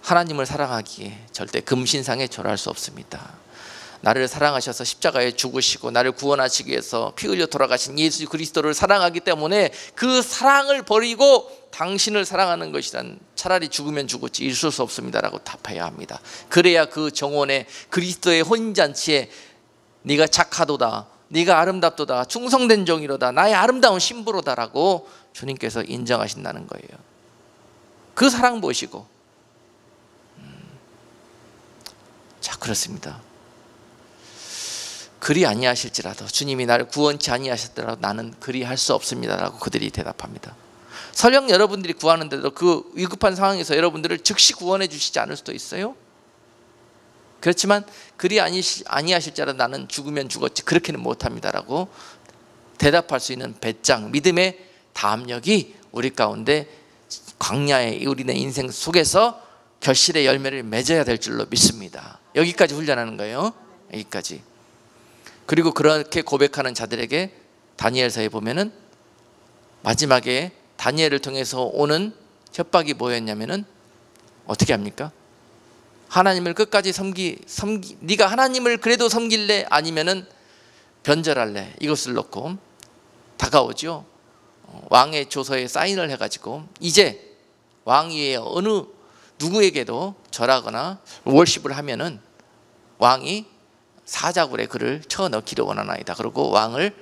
하나님을 사랑하기에 절대 금신상에 절할 수 없습니다. 나를 사랑하셔서 십자가에 죽으시고 나를 구원하시기 위해서 피 흘려 돌아가신 예수 그리스도를 사랑하기 때문에 그 사랑을 버리고 당신을 사랑하는 것이란 차라리 죽으면 죽었지 있을 수 없습니다라고 답해야 합니다. 그래야 그 정원에 그리스도의 혼인잔치에 네가 착하도다, 네가 아름답도다, 충성된 종이로다, 나의 아름다운 신부로다라고 주님께서 인정하신다는 거예요. 그 사랑 보시고. 자, 그렇습니다. 그리 아니하실지라도, 주님이 나를 구원치 아니하셨더라도 나는 그리 할 수 없습니다라고 그들이 대답합니다. 설령 여러분들이 구하는데도 그 위급한 상황에서 여러분들을 즉시 구원해 주시지 않을 수도 있어요. 그렇지만 그리 아니하실지라도 나는 죽으면 죽었지 그렇게는 못합니다라고 대답할 수 있는 배짱, 믿음의 담력이 우리 가운데 광야의 우리네 인생 속에서 결실의 열매를 맺어야 될 줄로 믿습니다. 여기까지 훈련하는 거예요. 여기까지. 그리고 그렇게 고백하는 자들에게 다니엘서에 보면은 마지막에 다니엘을 통해서 오는 협박이 뭐였냐면은 어떻게 합니까? 하나님을 끝까지 네가 하나님을 그래도 섬길래 아니면은 변절할래, 이것을 놓고 다가오죠. 왕의 조서에 사인을 해가지고 이제 왕위에 어느 누구에게도 절하거나 월십을 하면은 왕이 사자굴에 그를 쳐넣기를 원하나이다. 그리고 왕을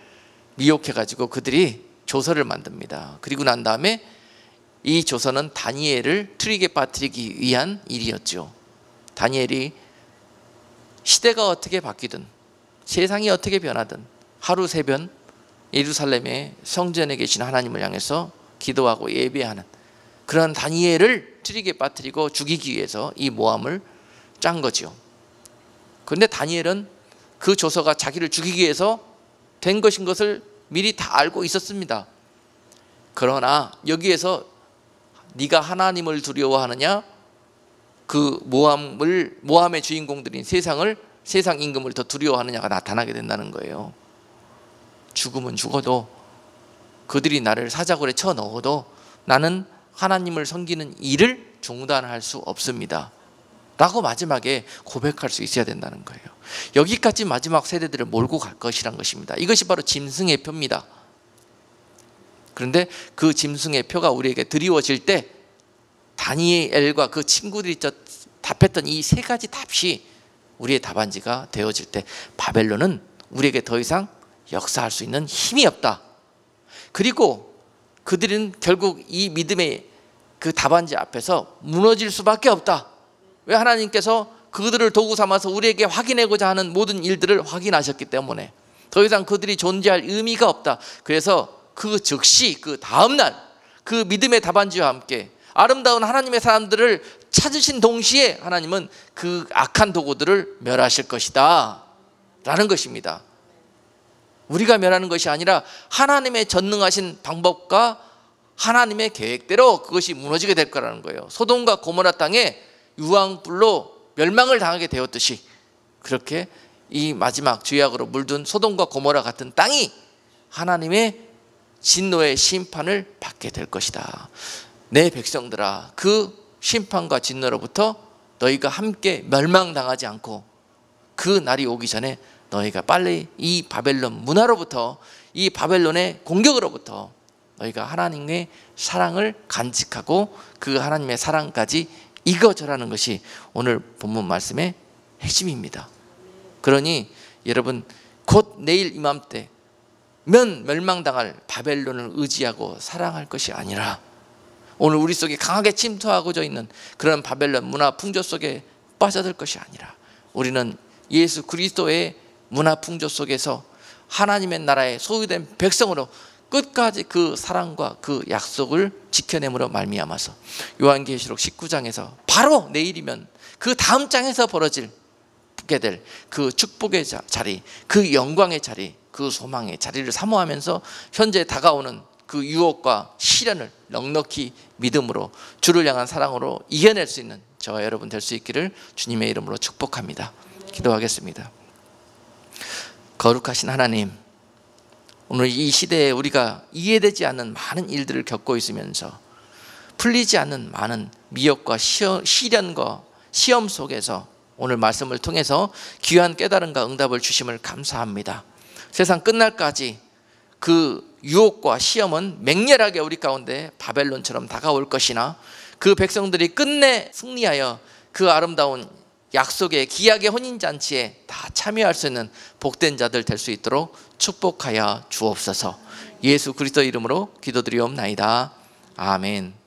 미혹해가지고 그들이 조서를 만듭니다. 그리고 난 다음에 이 조서는 다니엘을 트릭에 빠뜨리기 위한 일이었죠. 다니엘이 시대가 어떻게 바뀌든 세상이 어떻게 변하든 하루 새변 예루살렘의 성전에 계신 하나님을 향해서 기도하고 예배하는 그런 다니엘을 트릭에 빠뜨리고 죽이기 위해서 이 모함을 짠 거죠. 그런데 다니엘은 그 조서가 자기를 죽이기 위해서 된 것인 것을 미리 다 알고 있었습니다. 그러나 여기에서 네가 하나님을 두려워하느냐, 그 모함의 주인공들인 세상 임금을 더 두려워하느냐가 나타나게 된다는 거예요. 죽으면 죽어도, 그들이 나를 사자굴에 쳐 넣어도 나는 하나님을 섬기는 일을 중단할 수 없습니다. 라고 마지막에 고백할 수 있어야 된다는 거예요. 여기까지 마지막 세대들을 몰고 갈 것이란 것입니다. 이것이 바로 짐승의 표입니다. 그런데 그 짐승의 표가 우리에게 드리워질 때 다니엘과 그 친구들이 답했던 이 세 가지 답이 우리의 답안지가 되어질 때 바벨론은 우리에게 더 이상 역사할 수 있는 힘이 없다. 그리고 그들은 결국 이 믿음의 그 답안지 앞에서 무너질 수밖에 없다. 왜? 하나님께서 그들을 도구 삼아서 우리에게 확인하고자 하는 모든 일들을 확인하셨기 때문에 더 이상 그들이 존재할 의미가 없다. 그래서 그 즉시 그 다음날 그 믿음의 답안지와 함께 아름다운 하나님의 사람들을 찾으신 동시에 하나님은 그 악한 도구들을 멸하실 것이다 라는 것입니다. 우리가 멸하는 것이 아니라 하나님의 전능하신 방법과 하나님의 계획대로 그것이 무너지게 될 거라는 거예요. 소돔과 고모라 땅에 유황불로 멸망을 당하게 되었듯이 그렇게 이 마지막 죄악으로 물든 소돔과 고모라 같은 땅이 하나님의 진노의 심판을 받게 될 것이다. 내 백성들아, 그 심판과 진노로부터 너희가 함께 멸망당하지 않고 그 날이 오기 전에 너희가 빨리 이 바벨론 문화로부터, 이 바벨론의 공격으로부터 너희가 하나님의 사랑을 간직하고 그 하나님의 사랑까지 이거저라는 것이 오늘 본문 말씀의 핵심입니다. 그러니 여러분, 곧 내일 이맘때 멸망당할 바벨론을 의지하고 사랑할 것이 아니라 오늘 우리 속에 강하게 침투하고져 있는 그런 바벨론 문화 풍조 속에 빠져들 것이 아니라 우리는 예수 그리스도의 문화 풍조 속에서 하나님의 나라의 소유된 백성으로 끝까지 그 사랑과 그 약속을 지켜냄으로 말미암아서 요한계시록 19장에서 바로 내일이면 그 다음 장에서 벌어지게 될 그 축복의 자리, 그 영광의 자리, 그 소망의 자리를 사모하면서 현재 다가오는 그 유혹과 시련을 넉넉히 믿음으로 주를 향한 사랑으로 이겨낼 수 있는 저와 여러분 될 수 있기를 주님의 이름으로 축복합니다. 기도하겠습니다. 거룩하신 하나님, 오늘 이 시대에 우리가 이해되지 않는 많은 일들을 겪고 있으면서 풀리지 않는 많은 미혹과 시련과 시험 속에서 오늘 말씀을 통해서 귀한 깨달음과 응답을 주심을 감사합니다. 세상 끝날까지 그 유혹과 시험은 맹렬하게 우리 가운데 바벨론처럼 다가올 것이나 그 백성들이 끝내 승리하여 그 아름다운 약속의 기약의 혼인잔치에 다 참여할 수 있는 복된 자들 될 수 있도록 축복하여 주옵소서. 예수 그리스도 이름으로 기도드리옵나이다. 아멘.